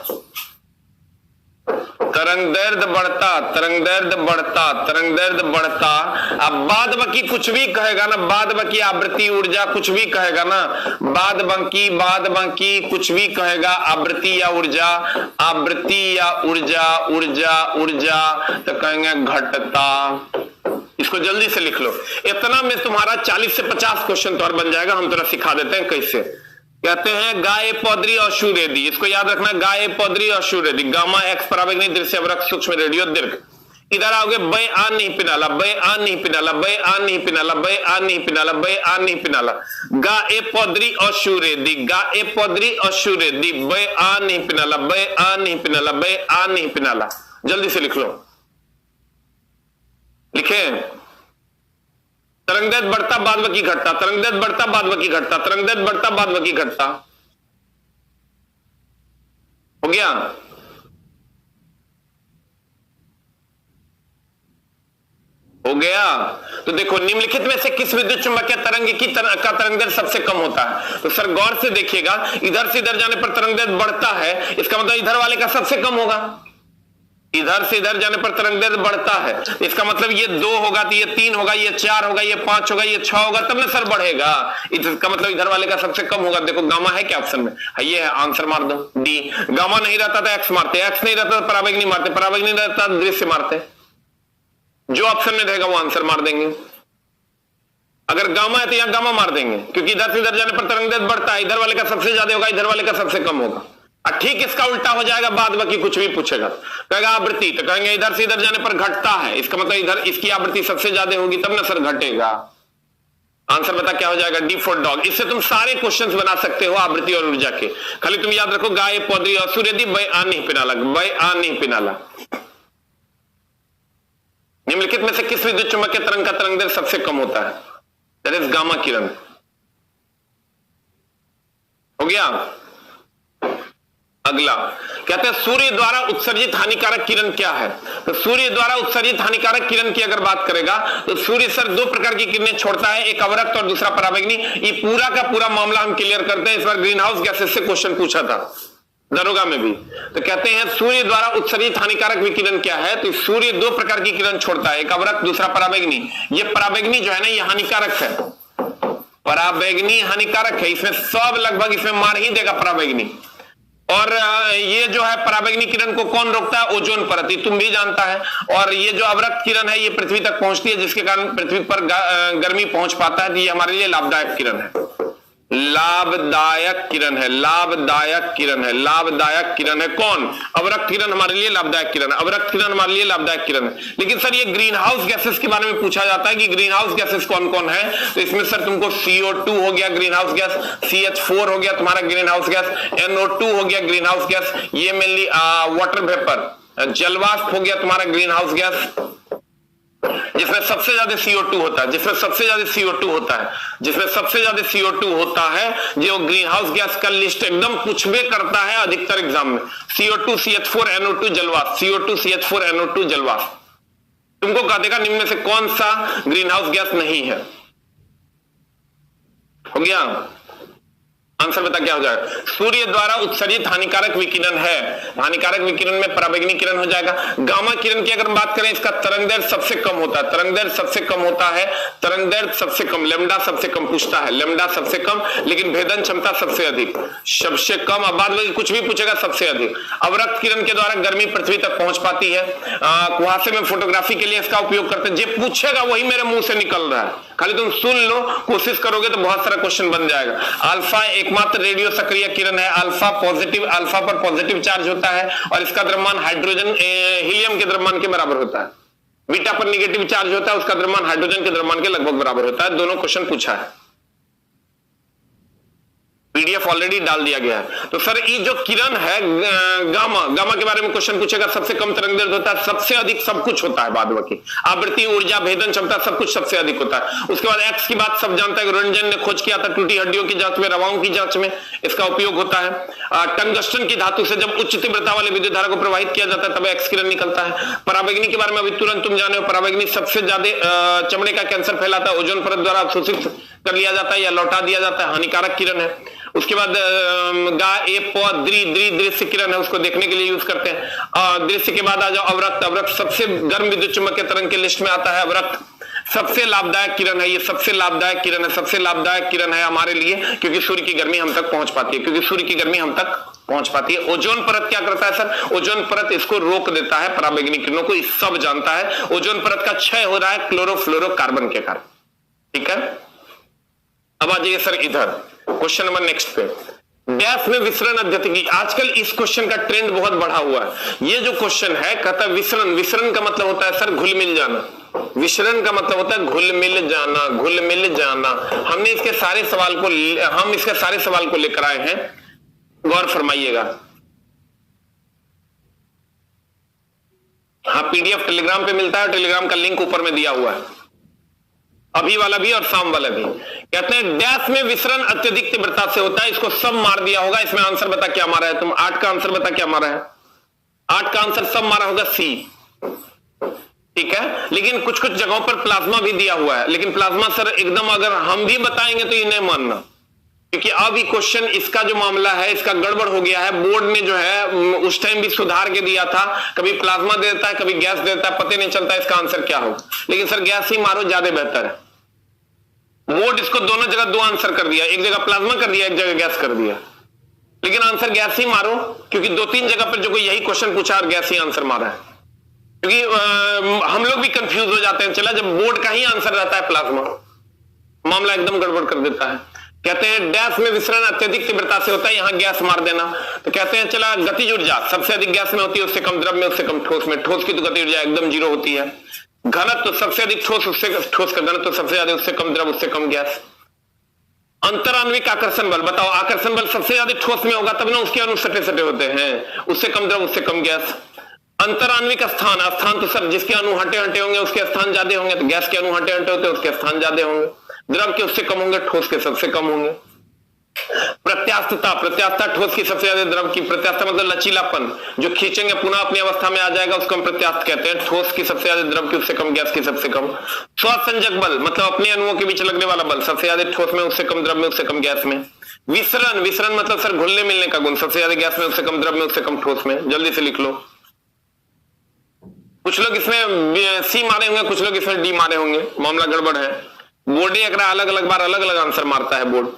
तरंगदैर्ध्य बढ़ता, तरंगदैर्ध्य बढ़ता, तरंगदैर्ध्य बढ़ता। अब बाद बाकी कुछ भी कहेगा ना, बाद बाकी आवृत्ति ऊर्जा कुछ भी कहेगा ना, बाद बाकी कुछ भी कहेगा, आवृत्ति या ऊर्जा, आवृत्ति या ऊर्जा, ऊर्जा ऊर्जा, तो कहेंगे घटता। इसको जल्दी से लिख लो। इतना में तुम्हारा 40 से 50 क्वेश्चन तो और बन जाएगा। हम थोड़ा सिखा देते हैं कैसे। कहते हैं गाय पौधरी और सूर्यदी, इसको याद रखना, गाय पौधरी और सूर्यदी, गामा, एक्स पराबैंगनी, दृश्य, अवरक्त, सूक्ष्म, रेडियो, दीर्घ। इधर आओगे बय आ नहीं पिनाला, बय आ नहीं पिनाला, बय आ नहीं पिनाला, बय आ नहीं पिनाला, बय आ नहीं पिनाला, गा ए पौधरी और सूर्यदी, गा ए पौधरी और सूर्यदी, बय आ नहीं पिनाला, बय आ नहीं पिनाला, बय आ नहीं पिनाला। जल्दी से लिख लो। लिखे, तरंगदैर्ध्य बढ़ता बाद बाकी घटता, तरंगदैर्ध्य बढ़ता बाद बाकी घटता, तरंगदैर्ध्य बढ़ता बाद बाकी घटता। हो गया? हो गया। तो देखो निम्नलिखित में से किस विद्युत चुंबकीय तरंग की का तरंगदैर्ध्य सबसे कम होता है? तो सर गौर से देखिएगा, इधर से इधर जाने पर तरंगदैर्ध्य बढ़ता है, इसका मतलब इधर वाले का सबसे कम होगा। इधर से इधर जाने पर तरंगदैर्ध्य बढ़ता है, इसका मतलब ये 2 होगा तो ये 3 होगा, ये 4 होगा, ये 5 होगा, ये 6 होगा, तब ना सर बढ़ेगा। इसका मतलब इधर वाले का सबसे कम होगा। देखो गामा है क्या ऑप्शन में? ये है, आंसर मार दो डी। गामा नहीं रहता था एक्स मारते, एक्स नहीं रहता तो पराबैंगनी मारते, पराबैंगनी रहता तो दृश्य मारते। जो ऑप्शन में रहेगा वो आंसर मार देंगे। अगर गामा है तो यहां गामा मार देंगे, क्योंकि इधर से इधर जाने पर तरंगदैर्ध्य बढ़ता है, इधर वाले का सबसे ज्यादा होगा, इधर वाले का सबसे कम होगा। ठीक इसका उल्टा हो जाएगा, बाद बाकी कुछ भी पूछेगा, कहेगा आवृत्ति, तो कहेंगे इधर से इधर जाने पर घटता है, इसका मतलब इधर इसकी आवृत्ति सबसे ज्यादा होगी तब ना सर घटेगा। आंसर बता क्या हो जाएगा? D for dog. इससे तुम सारे क्वेश्चंस बना सकते हो आवृत्ति और ऊर्जा के। खाली तुम याद रखो गाय पौधरी और सूर्यदी, बय आ नहीं पिनाला, बय आ नहीं पिनाला। निम्नलिखित में से किस विद्युत चुंबकीय तरंग का तरंगदैर्ध्य सबसे कम होता है? दैट इज गामा किरण। हो गया? अगला कहते हैं सूर्य द्वारा उत्सर्जित हानिकारक किरण क्या है। तो सूर्य द्वारा उत्सर्जित हानिकारक किरण की अगर बात करेगा तो सूर्य सर दो प्रकार की किरणें छोड़ता है, एक अवरक्त और दूसरा पराबैंगनी। ये पूरा का पूरा मामला हम क्लियर करते हैं। इस बार ग्रीन हाउस गैसेस से क्वेश्चन पूछा था दरोगा में भी। तो कहते हैं सूर्य द्वारा उत्सर्जित हानिकारक विकिरण क्या है। तो सूर्य दो प्रकार की किरण छोड़ता है, एक अवरक्त दूसरा पराबैंगनी। ये पराबैंगनी जो है ना ये हानिकारक है, पराबैंगनी हानिकारक है, इसमें सब लगभग इसमें मार ही देगा पराबैंगनी। और ये जो है पराबैंगनी किरण को कौन रोकता है, ओजोन परत, तुम भी जानता है। और ये जो अवरक्त किरण है ये पृथ्वी तक पहुंचती है, जिसके कारण पृथ्वी पर गर्मी पहुंच पाता है। ये हमारे लिए लाभदायक किरण है, लाभदायक किरण है, लाभदायक किरण है, लाभदायक किरण है। कौन, अवरक्त किरण हमारे लिए लाभदायक किरण है, अवरक्त किरण हमारे लिए लाभदायक किरण है। लेकिन सर ये ग्रीन हाउस गैसेस के बारे में पूछा जाता है कि ग्रीन हाउस गैसेस कौन कौन है। तो इसमें सर तुमको CO2 हो गया ग्रीन हाउस गैस, CH4 हो गया तुम्हारा ग्रीन हाउस गैस, NO2 हो गया ग्रीन हाउस गैस, ये मेनली वाटर वेपर, जलवाष्प हो गया तुम्हारा ग्रीन हाउस गैस, जिसमें सबसे ज्यादा CO2 होता है, जिसमें सबसे ज्यादा CO2 होता है, जिसमें सबसे ज्यादा CO2 होता है, जो ग्रीन हाउस गैस का लिस्ट एकदम पूछबे करता है अधिकतर एग्जाम में। CO2 CH4 NO2 जलवाष्प, CO2 CH4 NO2 जलवाष्प। तुमको कह देगा निम्न में से कौन सा ग्रीन हाउस गैस नहीं है। हो गया आंसर, बता क्या हो जाएगा। सूर्य द्वारा उत्सर्जित हानिकारक विकिरण है, हानिकारक विकिरण में पराबैंगनी किरण हो जाएगा। गामा किरण की अगर बात करें इसका तरंग दैर्घ्य सबसे कम होता है, तरंग दैर्घ्य सबसे कम होता है, तरंग दैर्घ्य सबसे कम, लेमडा सबसे कम पूछता है, लेमडा सबसे कम, लेकिन भेदन क्षमता सबसे अधिक, सबसे कम। अब बाद में कुछ भी पूछेगा सबसे अधिक। अवरक्त किरण के द्वारा गर्मी पृथ्वी तक पहुंच पाती है, कुहासे में फोटोग्राफी के लिए इसका उपयोग करते हैं। जो पूछेगा वही मेरे मुंह से निकल रहा है, खाली तुम सुन लो, कोशिश करोगे तो बहुत सारा क्वेश्चन बन जाएगा। अल्फा एकमात्र रेडियो सक्रिय किरण है, अल्फा पॉजिटिव, अल्फा पर पॉजिटिव चार्ज होता है और इसका द्रव्यमान हाइड्रोजन हीलियम के द्रव्यमान के बराबर होता है। बीटा पर निगेटिव चार्ज होता है, उसका द्रव्यमान हाइड्रोजन के द्रव्यमान के लगभग बराबर होता है। दोनों क्वेश्चन पूछा है, PDF ऑलरेडी डाल दिया गया है। तो सर ये जो किरण है गामा, गामा के बारे में क्वेश्चन पूछेगा, सबसे कम तरंग दैर्घ्य होता है, सबसे अधिक सब कुछ होता है, बाद बाकी आवृत्ति, ऊर्जा, भेदन क्षमता सब कुछ सबसे अधिक होता है। उसके बाद एक्स की बात सब जानता है, रोंटगेन ने खोज किया था टूटी हड्डियों की जांच में, रवाओं की जांच में इसका उपयोग होता है। टंगस्टन की धातु से जब उच्च तीव्रता वाले विद्युत धारा को प्रवाहित किया जाता है तब एक्स किरण निकलता है। पराबैंगनी के बारे में अभी तुरंत तुम जाने हो, पराबैंगनी सबसे ज्यादा चमड़े का कैंसर फैलाता है, ओजोन परत द्वारा अवशोषित कर लिया जाता है या लौटा दिया जाता है, हानिकारक किरण है। उसके बाद दृश्य किरण है, उसको देखने के लिए यूज करते हैं। दृश्य के बाद आ जाओ अवरक्त, अवरक्त सबसे गर्म विद्युत चुम्बकीय तरंग के लिस्ट में आता है। अवरक्त सबसे लाभदायक किरण है, ये सबसे लाभदायक किरण है, सबसे लाभदायक किरण है हमारे लिए, क्योंकि सूर्य की गर्मी हम तक पहुंच पाती है, क्योंकि सूर्य की गर्मी हम तक पहुंच पाती है। ओजोन परत क्या करता है सर, ओजोन परत इसको रोक देता है पराबैंगनी किरणों को, इस सब जानता है। ओजोन परत का क्षय हो रहा है क्लोरोफ्लोरोकार्बन के कारण, ठीक है। अब आ जाइए सर इधर क्वेश्चन नंबर नेक्स्ट पे, गैस में विसरण अत्यधिक। आजकल इस क्वेश्चन का ट्रेंड बहुत बढ़ा हुआ है। ये जो क्वेश्चन है कहता है विसरण, विसरण का मतलब होता है सर घुल मिल जाना, विसरण का मतलब होता है घुल मिल जाना, घुल मिल जाना। हमने इसके सारे सवाल को, हम इसके सारे सवाल को लेकर आए हैं, गौर फरमाइएगा। हाँ PDF टेलीग्राम पे मिलता है, टेलीग्राम का लिंक ऊपर में दिया हुआ है, अभी वाला भी और शाम वाला भी। कहते हैं गैस में विसरण अत्यधिक तीव्रता से होता है, इसको सब मार दिया होगा। इसमें आंसर बता क्या मारा है तुम, 8 का आंसर बता क्या मारा है, 8 का आंसर सब मारा होगा C, ठीक है। लेकिन कुछ कुछ जगहों पर प्लाज्मा भी दिया हुआ है, लेकिन प्लाज्मा सर एकदम अगर हम भी बताएंगे तो ये नहीं मानना, क्योंकि अब ये क्वेश्चन इसका जो मामला है इसका गड़बड़ हो गया है। बोर्ड ने जो है उस टाइम भी सुधार के दिया था, कभी प्लाज्मा देता है कभी गैस देता है, पता नहीं चलता इसका आंसर क्या होगा। लेकिन सर गैस ही मारो ज्यादा बेहतर है। बोर्ड इसको दोनों जगह 2 आंसर कर दिया, एक जगह प्लाज्मा कर दिया, एक जगह गैस कर दिया, लेकिन आंसर गैस ही मारो, क्योंकि 2-3 जगह पर जो कोई यही क्वेश्चन पूछा और गैस ही आंसर मारा है। क्योंकि हम लोग भी कंफ्यूज हो जाते हैं, चला जब बोर्ड का ही आंसर रहता है प्लाज्मा, मामला एकदम गड़बड़ कर देता है। कहते हैं गैस में विसरण अत्यधिक तीव्रता से होता है, यहां गैस मार देना। तो कहते हैं चला गतिज ऊर्जा सबसे अधिक गैस में होती है, उससे कम द्रव में, उससे कम ठोस में। ठोस की तो गति ऊर्जा एकदम 0 होती है। घनत्व तो सबसे अधिक ठोस, उससे ठोस का घनत्व तो सबसे ज्यादा, उससे कम द्रव, उससे कम गैस। अंतरान्विक आकर्षण बल बताओ, आकर्षण बल सबसे ज्यादा ठोस में होगा तब ना उसके अणु सटे सटे होते हैं, उससे कम द्रव, उससे कम गैस। अंतरान्विक स्थान, स्थान तो सर जिसके अणु हटे हटे होंगे उसके स्थान ज्यादा होंगे, तो गैस के अणु हटे हटे होते हैं उसके स्थान ज्यादा होंगे। द्रव के उससे कम होंगे, ठोस के सबसे कम होंगे। प्रत्यास्थता, प्रत्यास्थता ठोस की सबसे ज्यादा द्रव की, प्रत्यास्थता मतलब लचीलापन, जो खींचेंगे पुनः अपनी अवस्था में आ जाएगा उसको हम प्रत्यास्थ कहते हैं। ठोस की सबसे ज्यादा द्रव की, उससे कम गैस की सबसे कम। स्वसंजक बल मतलब अपने अणुओं के बीच लगने वाला बल, सबसे ज्यादा ठोस में, उससे कम द्रव में, उससे कम गैस में। विसरण, विसरण मतलब सर घुलने मिलने का गुण, सबसे ज्यादा गैस में, उससे कम द्रव में, उससे कम ठोस में। जल्दी से लिख लो। कुछ लोग इसमें सी मारे होंगे, कुछ लोग इसमें डी मारे होंगे, मामला गड़बड़ है। बोर्डे अगर अलग अलग बार अलग अलग आंसर मारता है बोर्ड।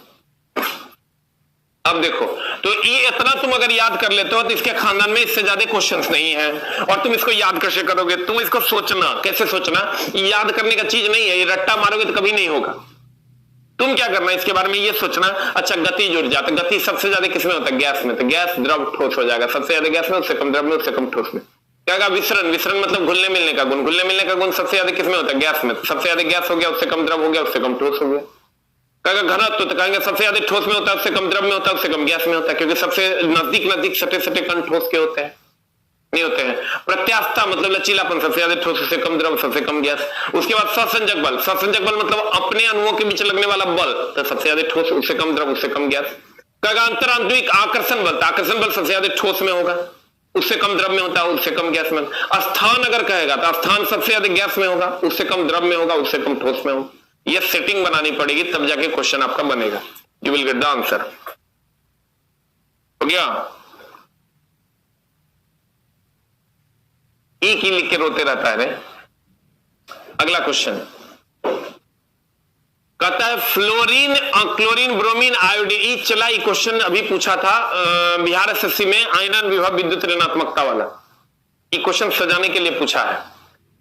अब देखो, तो ये इतना तुम अगर याद कर लेते हो तो इसके खानदान में इससे ज्यादा क्वेश्चंस नहीं है, और तुम इसको याद कैसे करोगे? तुम इसको सोचना, कैसे सोचना, याद करने का चीज नहीं है, ये रट्टा मारोगे तो कभी नहीं होगा। तुम क्या करना है इसके बारे में ये सोचना, अच्छा गतिज ऊर्जा, तो गति सबसे ज्यादा किसमें होता है? गैस में, तो गैस द्रव ठोस हो जाएगा, सबसे ज्यादा गैस में, उससे कम द्रव में, उससे कम ठोस में। क्या कहा? विसरण, विसरण मतलब घुलने मिलने का गुण, घुलने मिलने का गुण सबसे ज्यादा किसमें होता है? गैस में, सबसे ज्यादा गैस हो गया, उससे कम द्रव हो गया, उससे कम ठोस हो गया। कहेगा घनत्व, तो कहेंगे सबसे ज्यादा ठोस में होता है, उससे कम द्रव में होता है, उससे कम गैस में होता है, क्योंकि सबसे नजदीक नजदीक सटे सटे कण ठोस के होते हैं, नहीं होते हैं। प्रत्यास्थता मतलब लचीलापन, सबसे ज्यादा ठोस, उससे कम द्रव, सबसे कम गैस। उसके बाद स्वसंजक बल, स्वसंजक बल मतलब अपने अणुओं के बीच लगने वाला बल, तो सबसे ज्यादा ठोस, उससे कम द्रव, उससे कम गैस। कहेगा अंतरांतरिक आकर्षण बल, आकर्षण बल सबसे ज्यादा ठोस में होगा, उससे कम द्रव में होता है, उससे कम गैस में। स्थान अगर कहेगा तो स्थान सबसे ज्यादा गैस में होगा, उससे कम द्रव में होगा, उससे कम ठोस में होगा। ये सेटिंग बनानी पड़ेगी, तब जाके क्वेश्चन आपका बनेगा। You will get the answer. हो गया? ई की लिख के रोते रहता है रे। अगला क्वेश्चन कहता है फ्लोरीन, क्लोरीन, ब्रोमीन, आयोडीन। ई चला, ई क्वेश्चन अभी पूछा था बिहार एसएससी में, आयनन विभव विद्युत ऋणात्मकता वाला। ये क्वेश्चन सजाने के लिए पूछा है,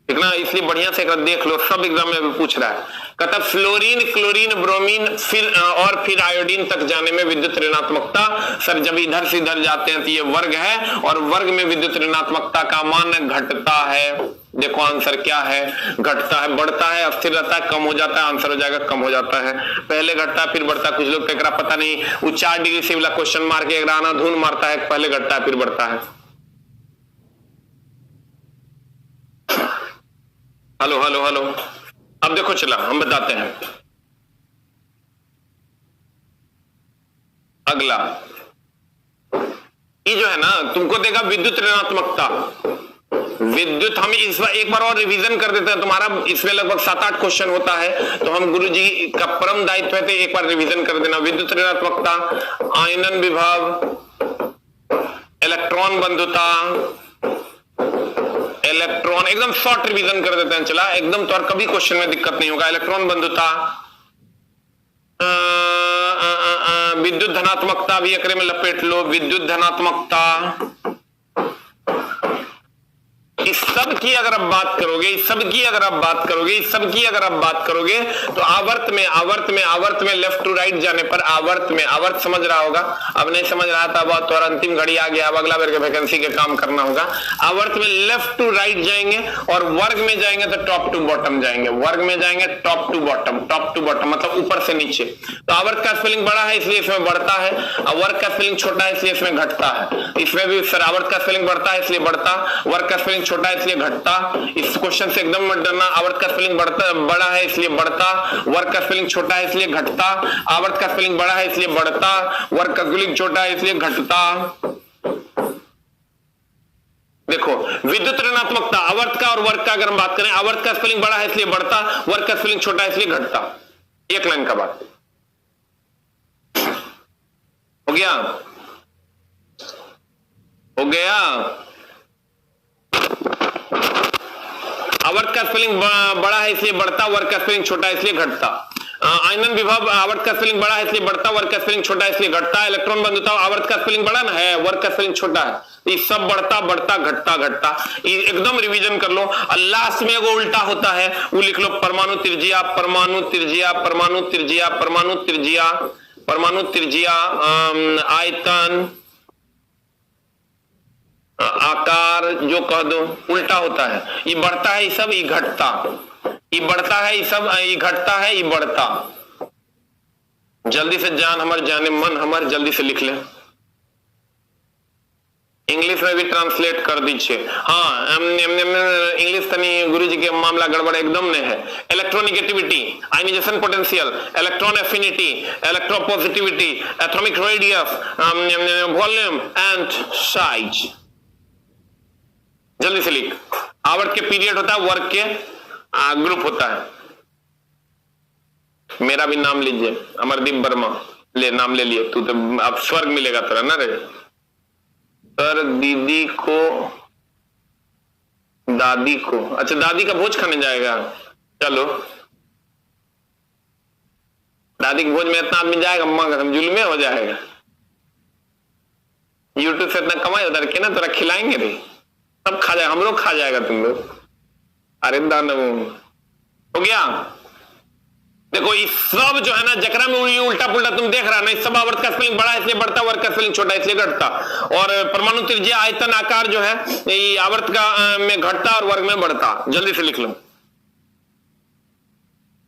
ठीक ना, इसलिए बढ़िया से देख लो, सब एग्जाम में पूछ रहा है। कहता फ्लोरीन, क्लोरीन, ब्रोमीन फिर आयोडीन तक जाने में विद्युत ऋणात्मकता। सर जब इधर से इधर जाते हैं तो ये वर्ग है, और वर्ग में विद्युत ऋणात्मकता का मान घटता है। देखो आंसर क्या है? घटता है, बढ़ता है, अस्थिर रहता है, कम हो जाता है। आंसर हो जाएगा कम हो जाता है। पहले घटता है फिर बढ़ता है। कुछ लोग तो पता नहीं, वो 4 डिग्री से वाला क्वेश्चन मार के आना धून मारता है, पहले घटता है फिर बढ़ता है। Hello hello hello. अब देखो चला, हम बताते हैं। अगला ये जो है ना, तुमको देगा विद्युत ऋणात्मकता। विद्युत, हम इस बार एक बार और रिवीजन कर देते हैं, तुम्हारा इसमें लगभग 7-8 क्वेश्चन होता है, तो हम गुरुजी का परम दायित्व है, एक बार रिवीजन कर देना। विद्युत ऋणात्मकता, आयनन विभव, इलेक्ट्रॉन बंधुता, इलेक्ट्रॉन, एकदम शॉर्ट रिवीजन कर देते हैं चला, एकदम, तो और कभी क्वेश्चन में दिक्कत नहीं होगा। इलेक्ट्रॉन बंधुता, विद्युत धनात्मकता भी एकरे में लपेट लो। विद्युत धनात्मकता, इस सब की अगर आप बात करोगे, इस सब की अगर आप बात करोगे, इस सब की अगर आप बात करोगे, तो आवर्त में लेफ्ट टू राइट जाने पर, आवर्त समझ रहा होगा। अब नहीं समझ रहा था बहुत, तो और अंतिम घड़ी आ गया, अब अगला बार के वैकेंसी के काम करना होगा। आवर्त में लेफ्ट टू राइट जाएंगे, और वर्ग में जाएंगे तो टॉप टू बॉटम जाएंगे। वर्ग में जाएंगे top to bottom, top to bottom मतलब ऊपर से नीचे। तो आवर्त का स्पेलिंग बड़ा है इसलिए इसमें बढ़ता है, और वर्ग का स्पेलिंग छोटा है इसलिए इसमें घटता है। इसमें भी सर आवर्त का स्पेलिंग बढ़ता है इसलिए बढ़ता, वर्ग का स्पेलिंग छोटा है इसलिए घटता। इस क्वेश्चन से एकदम मत डरना, आवर्त का स्पेलिंग बड़ा है इसलिए बढ़ता, वर्ग का स्पेलिंग छोटा है इसलिए घटता। आवर्त का स्पेलिंग बड़ा है इसलिए बढ़ता, वर्ग का स्पेलिंग छोटा है इसलिए घटता। देखो विद्युत ऋणात्मकता, आवर्त का और वर्ग का अगर हम बात करें, आवर्त का स्पेलिंग बड़ा है इसलिए बढ़ता, वर्ग का स्पेलिंग छोटा है इसलिए घटता। एक लाइन का बात हो गया, हो गया। आवर्त का स्पेलिंग बड़ा है इसलिए बढ़ता, वर्ग का स्पेलिंग छोटा है इसलिए घटता। आयनन विभव, आवर्त का स्पेलिंग बड़ा है इसलिए बढ़ता, वर्ग का स्पेलिंग छोटा है इसलिए घटता। इलेक्ट्रॉन बंधुता, आवर्त का स्पेलिंग बड़ा ना है, वर्ग का स्पेलिंग छोटा है, ये सब बढ़ता बढ़ता घटता घटता। एकदम रिवीजन कर लो। लास्ट में वो उल्टा होता है, वो लिख लो परमाणु त्रिज्या, परमाणु त्रिज्या, परमाणु त्रिज्या, परमाणु त्रिज्या, परमाणु त्रिज्या, आयतन, आकार, जो कह दो, उल्टा होता है। ये बढ़ता है, ये सब, ये घटता, ये बढ़ता है, ये सब, ये घटता है, ये बढ़ता। जल्दी से जान हमार, जाने मन हमार, जल्दी से लिख ले। इंग्लिश में भी ट्रांसलेट कर दीजिए। हाँ, इंग्लिश तनी गुरुजी के मामला गड़बड़ एकदम ने है। Electronegativity, ionization potential, electron affinity, electropositivity, atomic radius, volume and size. जल्दी से लिख। आवर्त के पीरियड होता है, वर्ग के ग्रुप होता है। मेरा भी नाम लीजिए, अमरदीप वर्मा। ले, नाम ले लिए तू तो अब स्वर्ग मिलेगा तेरा ना रे। सर दीदी को, दादी को, अच्छा दादी का भोज खाने जाएगा। चलो, दादी के भोज में इतना आदमी जाएगा, अम्मा का जुल्मे हो जाएगा। यूट्यूब से इतना कमाई उधर के ना तेरा खिलाएंगे रे, सब खा जाएगा, हम लोग खा जाएगा तुम लोग। अरे दानव हो गया। देखो इस सब जो है ना जकरा में उल्टा पुल्टा तुम देख रहा ना, इस सब आवर्त का स्पेलिंग बड़ा इसलिए बढ़ता, वर्ग का स्पेलिंग छोटा इसलिए घटता। और परमाणु त्रिज्या आयतन आकार जो है ये आवर्त का में घटता और वर्ग में बढ़ता। जल्दी से लिख लो।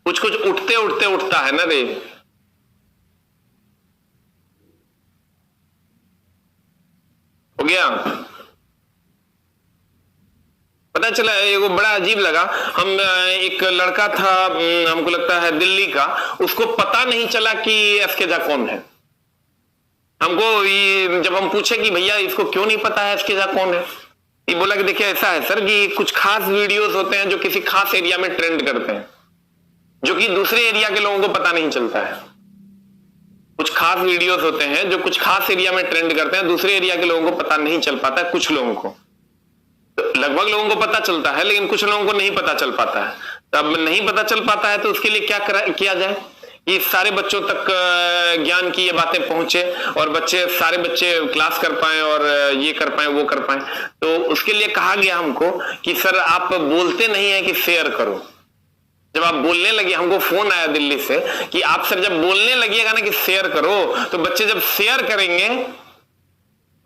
कुछ कुछ उठते उठते उठता है ना रे। हो गया। पता चला ये बड़ा अजीब लगा। हम एक लड़का था, हमको लगता है दिल्ली का, उसको पता नहीं चला कि एस्केजा कौन है। हमको जब हम पूछे कि भैया इसको क्यों नहीं पता है एस्केजा कौन है, ये बोला कि देखिए ऐसा है सर कि कुछ खास वीडियोस होते हैं जो किसी खास एरिया में ट्रेंड करते हैं, जो कि दूसरे एरिया के लोगों को पता नहीं चलता है। कुछ खास वीडियोस होते हैं जो कुछ खास एरिया में ट्रेंड करते हैं, दूसरे एरिया के लोगों को पता नहीं चल पाता है। कुछ लोगों को, लगभग लोगों को पता चलता है, लेकिन कुछ लोगों को नहीं पता चल पाता है। तब नहीं पता चल पाता है तो उसके लिए क्या किया जाए कि सारे बच्चों तक ज्ञान की ये बातें पहुंचे और सारे बच्चे क्लास कर पाए और ये कर पाए वो कर पाए। तो उसके लिए कहा गया हमको कि सर आप बोलते नहीं है कि शेयर करो। जब आप बोलने लगे, हमको फोन आया दिल्ली से कि आप सर जब बोलने लगिएगा ना कि शेयर करो, तो बच्चे जब शेयर करेंगे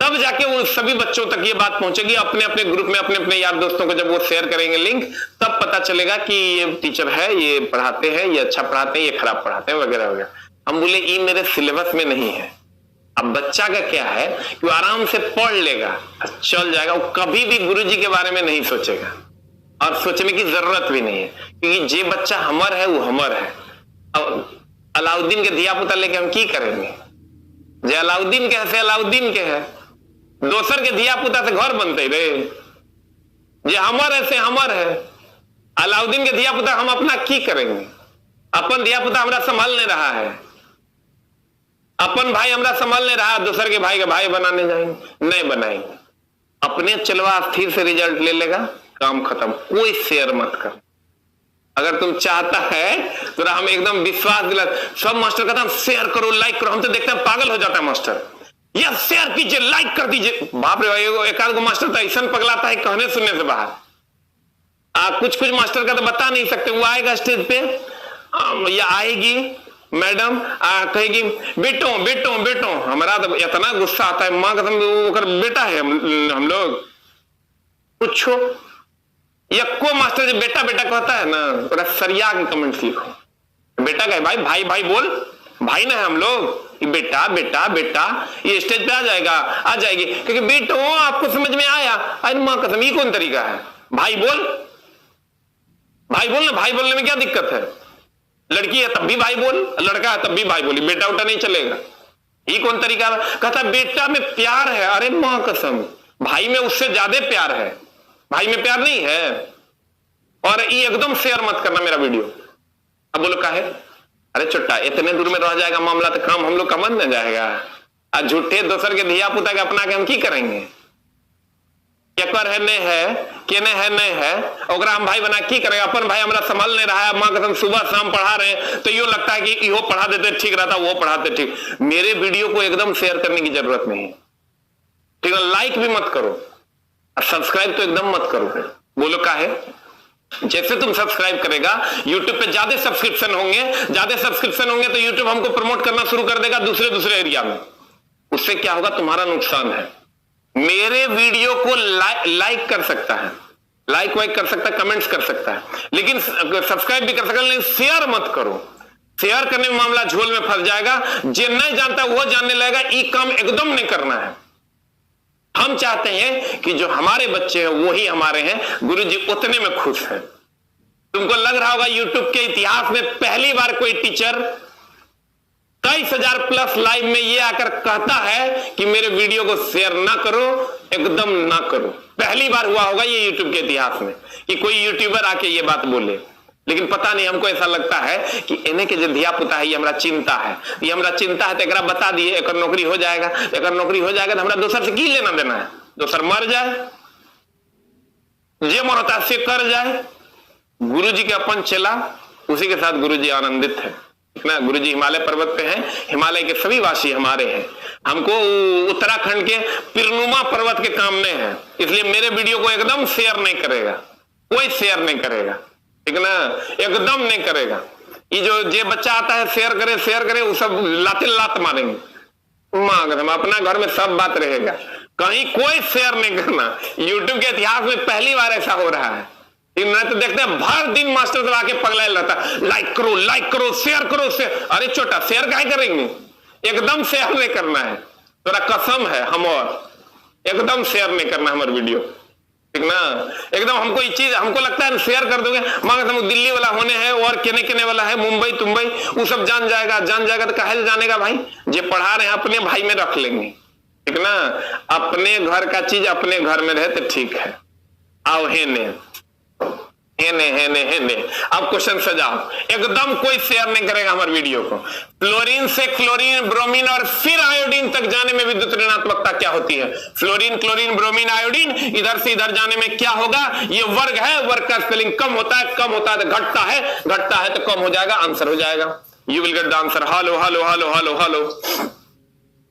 तब जाके वो सभी बच्चों तक ये बात पहुंचेगी। अपने अपने ग्रुप में अपने अपने यार दोस्तों को जब वो शेयर करेंगे लिंक, तब पता चलेगा कि ये टीचर है, ये पढ़ाते हैं, ये अच्छा पढ़ाते हैं, ये खराब पढ़ाते हैं वगैरह वगैरह। हम बोले ये मेरे सिलेबस में नहीं है। अब बच्चा का क्या है कि वो आराम से पढ़ लेगा, चल जाएगा, वो कभी भी गुरुजी के बारे में नहीं सोचेगा और सोचने की जरूरत भी नहीं है, क्योंकि जे बच्चा हमर है वो हमर है। अब अलाउद्दीन के धिया पुता लेके हम की करेंगे? जे अलाउद्दीन के है से अलाउद्दीन के है, दोसर के धिया पुता से घर बनते रे। जे हमर है से हमर है, अलाउद्दीन के धिया पुता हम अपना की करेंगे? अपन धिया पुता हमरा संभाल नहीं रहा है, अपन भाई हमरा संभाल नहीं रहा, दूसर के भाई का भाई बनाने जाएंगे? नहीं बनाएंगे। अपने चलवा स्थिर से रिजल्ट ले लेगा, काम खत्म। कोई शेयर मत कर। अगर तुम चाहता है तो हम एकदम विश्वास दिला, सब मास्टर कहता है शेयर करो, लाइक करो। हम तो देखते हैं पागल हो जाता है मास्टर, या शेयर कीजिए, लाइक कर दीजिए। बाप रे, एक आध मास्टर तो ऐसा पगलाता है कहने सुनने से बाहर। कुछ कुछ मास्टर का तो बता नहीं सकते। वो आएगा स्टेज पे या आएगी मैडम, कहेगी बेटो बेटो बेटो, हमारा तो इतना गुस्सा आता है, माँ कसम वो बेटा है हम लोग। पूछो या को मास्टर जो बेटा बेटा कहता है ना, थोड़ा सरिया के कमेंट लिखो। बेटा कहे भाई भाई भाई बोल, भाई ना है हम लोग। बेटा बेटा बेटा ये स्टेज पे आ जाएगा, आ जाएगी, क्योंकि बेटो आपको समझ में आया। अरे माँ कसम, ये कौन तरीका है? भाई बोल, भाई बोल ना, भाई बोलने में क्या दिक्कत है? लड़की है तब भी भाई बोल, लड़का है तब भी भाई बोली, बेटा उटा नहीं चलेगा। ये कौन तरीका है? कहता बेटा में प्यार है। अरे माँ कसम, भाई में उससे ज्यादा प्यार है, भाई में प्यार नहीं है। और ये एकदम शेयर मत करना मेरा वीडियो। अब बोलो का है? अरे छोटा, इतने दूर में रह जाएगा मामला तो काम हम लोग का बन न जाएगा। झूठे दोसर के धिया पुता के अपना के हम की करेंगे? कर है नहीं है, के नहीं है नहीं है, ओकरा हम भाई बना की करेंगे? अपन भाई हमारा संभाल नहीं रहा है, माँ कसम सुबह शाम पढ़ा रहे हैं, तो यो लगता है कि यो पढ़ा देते ठीक रहता, वो पढ़ाते ठीक। मेरे वीडियो को एकदम शेयर करने की जरूरत नहीं, ठीक है? लाइक भी मत करो, सब्सक्राइब तो एकदम मत करो। बोलो का है? जैसे तुम सब्सक्राइब करेगा, YouTube पे ज्यादा सब्सक्रिप्शन होंगे तो YouTube हमको प्रमोट करना शुरू कर देगा दूसरे एरिया में। उससे क्या होगा? तुम्हारा नुकसान है। मेरे वीडियो को लाइक कर सकता है, लाइक वाइक कर सकता है, कमेंट्स कर सकता है, लेकिन सब्सक्राइब भी कर सकता है, लेकिन शेयर मत करो। शेयर करने में मामला झोल में फंस जाएगा। जो नहीं जानता वो जानने लगेगा। ये काम एकदम नहीं करना है। हम चाहते हैं कि जो हमारे बच्चे हैं वो ही हमारे हैं। गुरुजी उतने में खुश हैं। तुमको लग रहा होगा यूट्यूब के इतिहास में पहली बार कोई टीचर 23,000 प्लस लाइव में ये आकर कहता है कि मेरे वीडियो को शेयर ना करो, एकदम ना करो। पहली बार हुआ होगा ये यूट्यूब के इतिहास में कि कोई यूट्यूबर आके ये बात बोले। लेकिन पता नहीं, हमको ऐसा लगता है कि इन्हें के जो धिया पुता है ये हमारा चिंता है, ये हमारा चिंता है, तो एक बता दिए एक नौकरी हो जाएगा, एक नौकरी हो जाएगा तो हमारा दूसर से की लेना देना है। दूसर मर जाए, जे मन होता है से कर जाए। गुरुजी के अपन चला, उसी के साथ गुरुजी आनंदित है ना। गुरुजी हिमालय पर्वत पे हैं, हिमालय के सभी वासी हमारे हैं। हमको उत्तराखंड के पिरनुमा पर्वत के काम में है, इसलिए मेरे वीडियो को एकदम शेयर नहीं करेगा, कोई शेयर नहीं करेगा, ठीक ना, एकदम नहीं करेगा। ये जो बच्चा आता है शेयर करे वो सब लाते लात मारेंगे। हम अपना घर में सब बात रहेगा, कहीं कोई शेयर नहीं करना। यूट्यूब के इतिहास में पहली बार ऐसा हो रहा है। मैं तो देखते हैं भर दिन मास्टर सब आके पगलाए रहता, लाइक करो शेयर करो शेयर। अरे छोटा शेयर काहे करेंगे, एकदम शेयर नहीं करना है, थोड़ा कसम है हम, और एकदम शेयर नहीं करना हमारे वीडियो, ठीक ना। एकदम हमको ये चीज हमको लगता है शेयर कर दोगे, मगर हम दिल्ली वाला होने हैं और केने वाला है, मुंबई तुम्बई वो सब जान जाएगा तो काहे जानेगा भाई। जे पढ़ा रहे हैं अपने भाई में रख लेंगे, ठीक ना। अपने घर का चीज अपने घर में रहे तो ठीक है। आओ हेने अब क्वेश्चन सजाओ। एकदम कोई शेयर नहीं करेगा हमारे वीडियो को। फ्लोरीन से क्लोरीन, ब्रोमीन और फिर आयोडीन तक जाने में विद्युत ऋणात्मकता क्या होती है? फ्लोरीन, क्लोरीन, ब्रोमीन, आयोडीन, इधर से इधर जाने में क्या होगा? ये वर्ग है, वर्ग का स्पेलिंग कम होता है तो घटता है तो कम हो जाएगा, आंसर हो जाएगा। You will get the answer.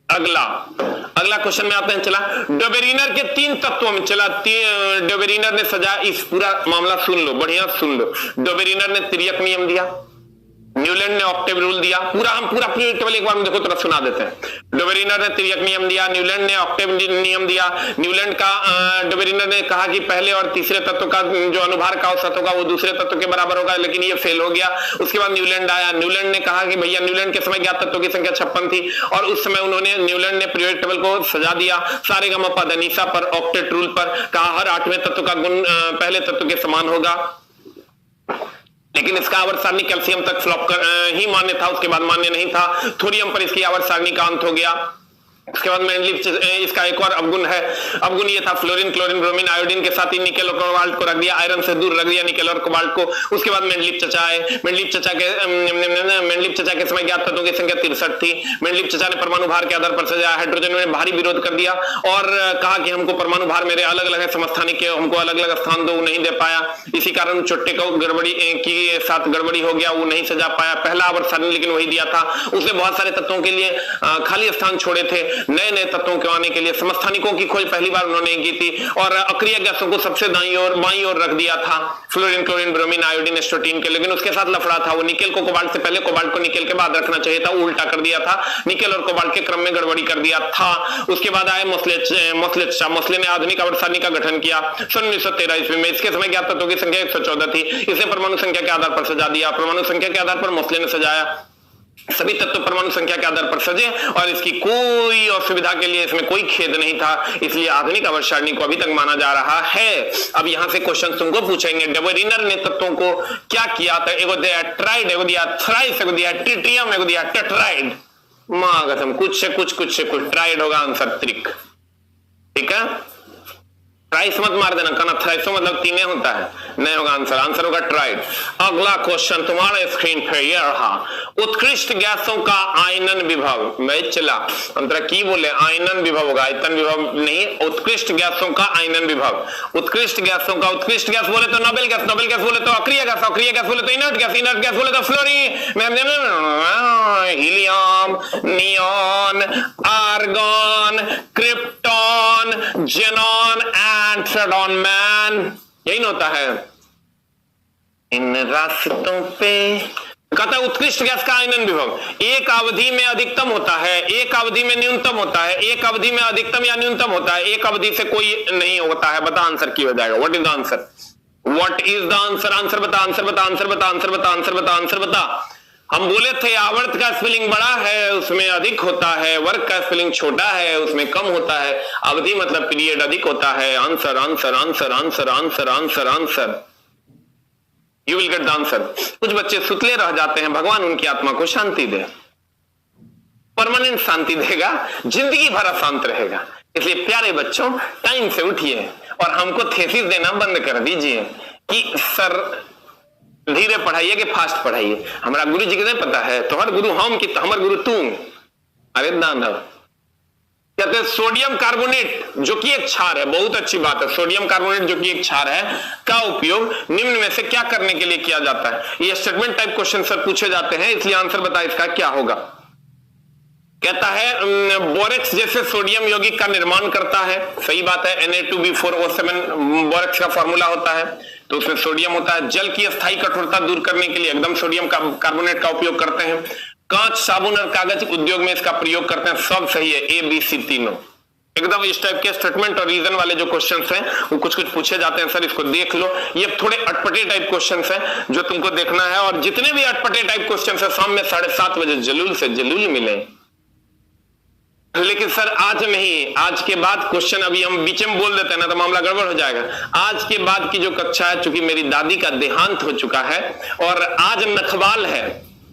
Hello. अगला क्वेश्चन में आते हैं। चला, डोबेरिनर के 3 तत्वों में, चला डोबेरिनर ने सजा, इस पूरा मामला सुन लो, बढ़िया सुन लो। डोबेरिनर ने तिर्यक नियम दिया, न्यूलैंड ने ऑक्टेव रूल दिया। हम पूरा टेबल एक बार में देखो, थोड़ा सुना देते हैं। डोबेरिनर ने तिर्यक नियम दिया, न्यूलैंड ने ऑक्टेव नियम दिया। न्यूलैंड का डोबेरिनर ने कहा कि पहले और तीसरे तत्व का जो अनुभार का औसत होगा वो दूसरे तत्व के बराबर होगा, लेकिन ये फेल हो गया। उसके बाद न्यूलैंड आया, न्यूलैंड ने कहा कि भैया, न्यूलैंड के समय ज्ञात तत्वों की संख्या 56 थी और उस समय न्यूलैंड ने पीरियोडिक टेबल को सजा दिया सारे गमा पदनिसा पर, ऑक्टेट रूल पर। कहा हर 8वें तत्व का गुण पहले तत्व के समान होगा, लेकिन इसका आवर्त सारणी कैल्शियम तक फ्लॉप ही मान्य था, उसके बाद मान्य नहीं था। थोरियम पर इसकी आवर्त सारणी का अंत हो गया। उसके बाद मेंडलीफ इसका एक और अवगुण है। अवगुण ये था, फ्लोरीन, क्लोरीन, ब्रोमीन, आयोडीन के साथ ही निकेल और कोबाल्ट को रख दिया, आयरन से दूर रख दिया निकेल और कोबाल्ट को। उसके बाद मेंडलीफ चचा आए। मेंडलीफ चचा के समय ज्ञात तत्वों की संख्या 63 थी। मेंडलीफ चचा ने परमाणु भार के आधार पर सजाया, हाइड्रोजन में भारी विरोध कर दिया और कहा कि हमको परमाणु भार मेरे अलग अलग है, समस्थानिक के हमको अलग अलग स्थान दो, नहीं दे पाया। इसी कारण चोट्टे को गड़बड़ी के साथ गड़बड़ी हो गया, वो नहीं सजा पाया। पहला आवर्त सारणी लेकिन वही दिया था, उसने बहुत सारे तत्वों के लिए खाली स्थान छोड़े थे, नए तत्वों के आने के लिए। समस्थानिकों की खोज पहली बार उन्होंने की थी और अक्रिय गैसों को सबसे दाईं ओर बाईं ओर रख दिया था, फ्लोरीन, क्लोरीन, ब्रोमीन, आयोडीन, एस्टोटीन के। लेकिन उसके साथ लफड़ा था, वो निकेल को कोबाल्ट से पहले, कोबाल्ट को निकेल के बाद रखना चाहिए था, उल्टा कर दिया था, निकेल और कोबाल्ट के क्रम में गड़बड़ी कर दिया था। उसके बाद आए मोस्ले ने आधुनिक आवर्त सारणी का गठन किया सन 1913 ईस्वी में। इसके समय ज्ञात तत्वों की संख्या 114 थी। इसे परमाणु संख्या के आधार पर सजा दिया। परमाणु संख्या के आधार पर मोस्ले ने सजाया। सभी तत्व परमाणु संख्या के आधार पर सजे और इसकी कोई असुविधा के लिए इसमें कोई खेद नहीं था, इसलिए आधुनिक आवर्त सारणी को अभी तक माना जा रहा है। अब यहां से क्वेश्चन तुमको पूछेंगे, डोबेरिनर ने तत्वों को क्या किया था? एगो दिया ट्राइड, एगो दिया थ्राइस, एगो दिया ट्रिटियम, एगो दिया टेट्राइड। मागम कुछ से कुछ ट्राइड होगा आंसर, त्रिक, ठीक है। ट्राइस मत मार देना, कहना थ्राइसो मतलब 3 होता है, नहीं होगा आंसर होगा ट्राइड। अगला क्वेश्चन तुम्हारे स्क्रीन पे ये रहा, उत्कृष्ट गैसों का आयनन विभव। मैं चला अंतरा की बोले, आयनन विभव होगा, आयतन विभव नहीं, उत्कृष्ट गैसों का आयनन विभव। उत्कृष्ट गैसों का, उत्कृष्ट गैस बोले तो नोबेल गैस, नोबेल गैस बोले तो अक्रिय गैस, अक्रिय गैस बोले तो इनर्ट गैस, इनर्ट गैस बोले तो fluorine, helium, neon, argon, krypton, xenon and फ्रेडॉन मैन। यही ना होता है इन रास्तों पे। कहता है उत्कृष्ट गैस का आयनन विभव एक अवधि में अधिकतम होता है, एक अवधि में न्यूनतम होता है, एक अवधि में अधिकतम या न्यूनतम होता है, एक अवधि से कोई नहीं होता है। बता आंसर की हो जाएगा। What is the answer? What is the answer? Answer बता, आंसर बता, आंसर बता, आंसर बता, आंसर बता, आंसर बता। हम बोले थे आवर्त का स्पेलिंग बड़ा है उसमें अधिक होता है, वर्ग का स्पेलिंग छोटा है उसमें कम होता है, अवधि मतलब पीरियड अधिक होता है। Answer answer answer answer answer answer answer, you will get the answer. कुछ बच्चे सुतले रह जाते हैं, भगवान उनकी आत्मा को शांति दे, परमानेंट शांति देगा, जिंदगी भर शांत रहेगा। इसलिए प्यारे बच्चों टाइम से उठिए और हमको थेसिस देना बंद कर दीजिए कि सर धीरे पढ़ाइए कि फास्ट पढ़ाइए। हमारा गुरु जी को नहीं पता है, तुम्हारा गुरु हम कि हमारे गुरु तू। अरे दानव कहते हैं सोडियम कार्बोनेट जो कि एक क्षार है, बहुत अच्छी बात है, सोडियम कार्बोनेट जो कि एक क्षार है का उपयोग निम्न में से क्या करने के लिए किया जाता है। ये स्टेटमेंट टाइप क्वेश्चन सर पूछे जाते हैं, इसलिए आंसर बताए इसका क्या होगा। कहता है बोरेक्स जैसे सोडियम यौगिक का निर्माण करता है, सही बात है, Na2B4O7 बोरेक्स का फॉर्मूला होता है, तो उसमें सोडियम होता है। जल की स्थायी कठोरता दूर करने के लिए एकदम सोडियम कार्बोनेट का उपयोग करते हैं। कांच, साबुन और कागज उद्योग में इसका प्रयोग करते हैं, सब सही है, ABC तीनों एकदम। इस टाइप के स्टेटमेंट और रीजन वाले जो क्वेश्चंस हैं वो कुछ कुछ पूछे जाते हैं, सर इसको देख लो। ये थोड़े अटपटे टाइप क्वेश्चंस हैं जो तुमको देखना है, और जितने भी अटपटे टाइप क्वेश्चंस है शाम में 7:30 बजे जलूल से जलूल मिले। लेकिन सर आज नहीं, आज के बाद क्वेश्चन अभी हम बीच में बोल देते हैं ना तो मामला गड़बड़ हो जाएगा। आज के बाद की जो कक्षा है, चूंकि मेरी दादी का देहांत हो चुका है और आज नखवाल है,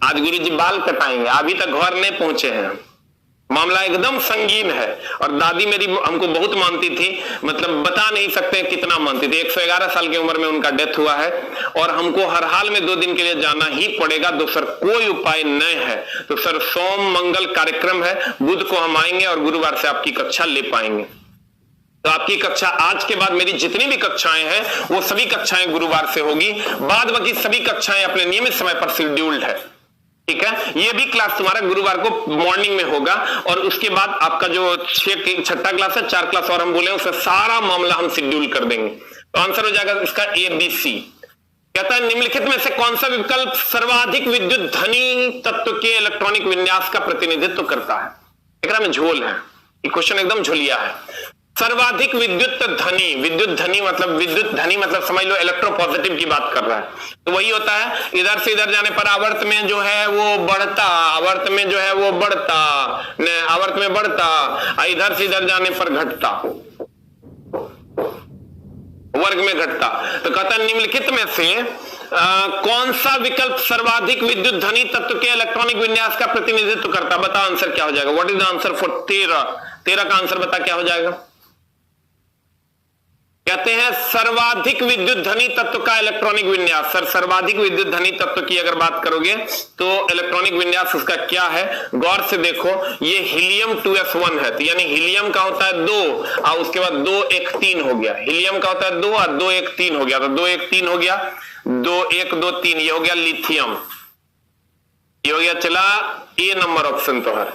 आज गुरुजी बाल कटाएंगे, अभी तक घर नहीं पहुंचे हैं, मामला एकदम संगीन है। और दादी मेरी हमको बहुत मानती थी, मतलब बता नहीं सकते कितना मानती थी। 111 साल की उम्र में उनका डेथ हुआ है और हमको हर हाल में 2 दिन के लिए जाना ही पड़ेगा, दूसरा कोई उपाय नहीं है। तो सर सोम मंगल कार्यक्रम है, बुध को हम आएंगे और गुरुवार से आपकी कक्षा ले पाएंगे। तो आपकी कक्षा आज के बाद मेरी जितनी भी कक्षाएं हैं वो सभी कक्षाएं गुरुवार से होगी, बाद बाकी सभी कक्षाएं अपने नियमित समय पर शेड्यूल्ड है, ठीक है। ये भी क्लास तुम्हारा गुरुवार को मॉर्निंग में होगा और उसके बाद आपका जो 6ठा क्लास है, 4 क्लास और हम बोले उसमें सारा मामला हम शेड्यूल कर देंगे। तो आंसर हो जाएगा इसका ABC। कहता है निम्नलिखित में से कौन सा विकल्प सर्वाधिक विद्युत धनी तत्व के इलेक्ट्रॉनिक विन्यास का प्रतिनिधित्व करता है। एकरा में झोल है, ये क्वेश्चन एकदम झोलिया है। सर्वाधिक विद्युत धनी मतलब समझ लो इलेक्ट्रोपॉजिटिव की बात कर रहा है, तो वही होता है इधर से इधर जाने पर आवर्त में जो है वो बढ़ता, आवर्त में जो है वो बढ़ता, आवर्त में बढ़ता, इधर से इधर जाने पर घटता, वर्ग में घटता। तो कहता है निम्नलिखित में से कौन सा विकल्प सर्वाधिक विद्युत धनी तत्व के इलेक्ट्रॉनिक विन्यास का प्रतिनिधित्व करता। बता आंसर क्या हो जाएगा। What is the answer for 13 का आंसर बता क्या हो जाएगा। कहते हैं सर्वाधिक विद्युत धनी तत्व का इलेक्ट्रॉनिक विन्यास। सर सर्वाधिक विद्युत धनी तत्व की अगर बात करोगे तो इलेक्ट्रॉनिक विन्यास उसका क्या है, गौर से देखो, ये हीलियम 2s1 है, तो यानी हीलियम का होता है 2 और उसके बाद 2 1 3 हो गया। हीलियम का होता है 2 और 2 1 3 हो गया, तो 2 1 3 हो गया, 2 1 2 3 ये हो गया लिथियम, ये हो गया चला ए नंबर ऑप्शन तो है।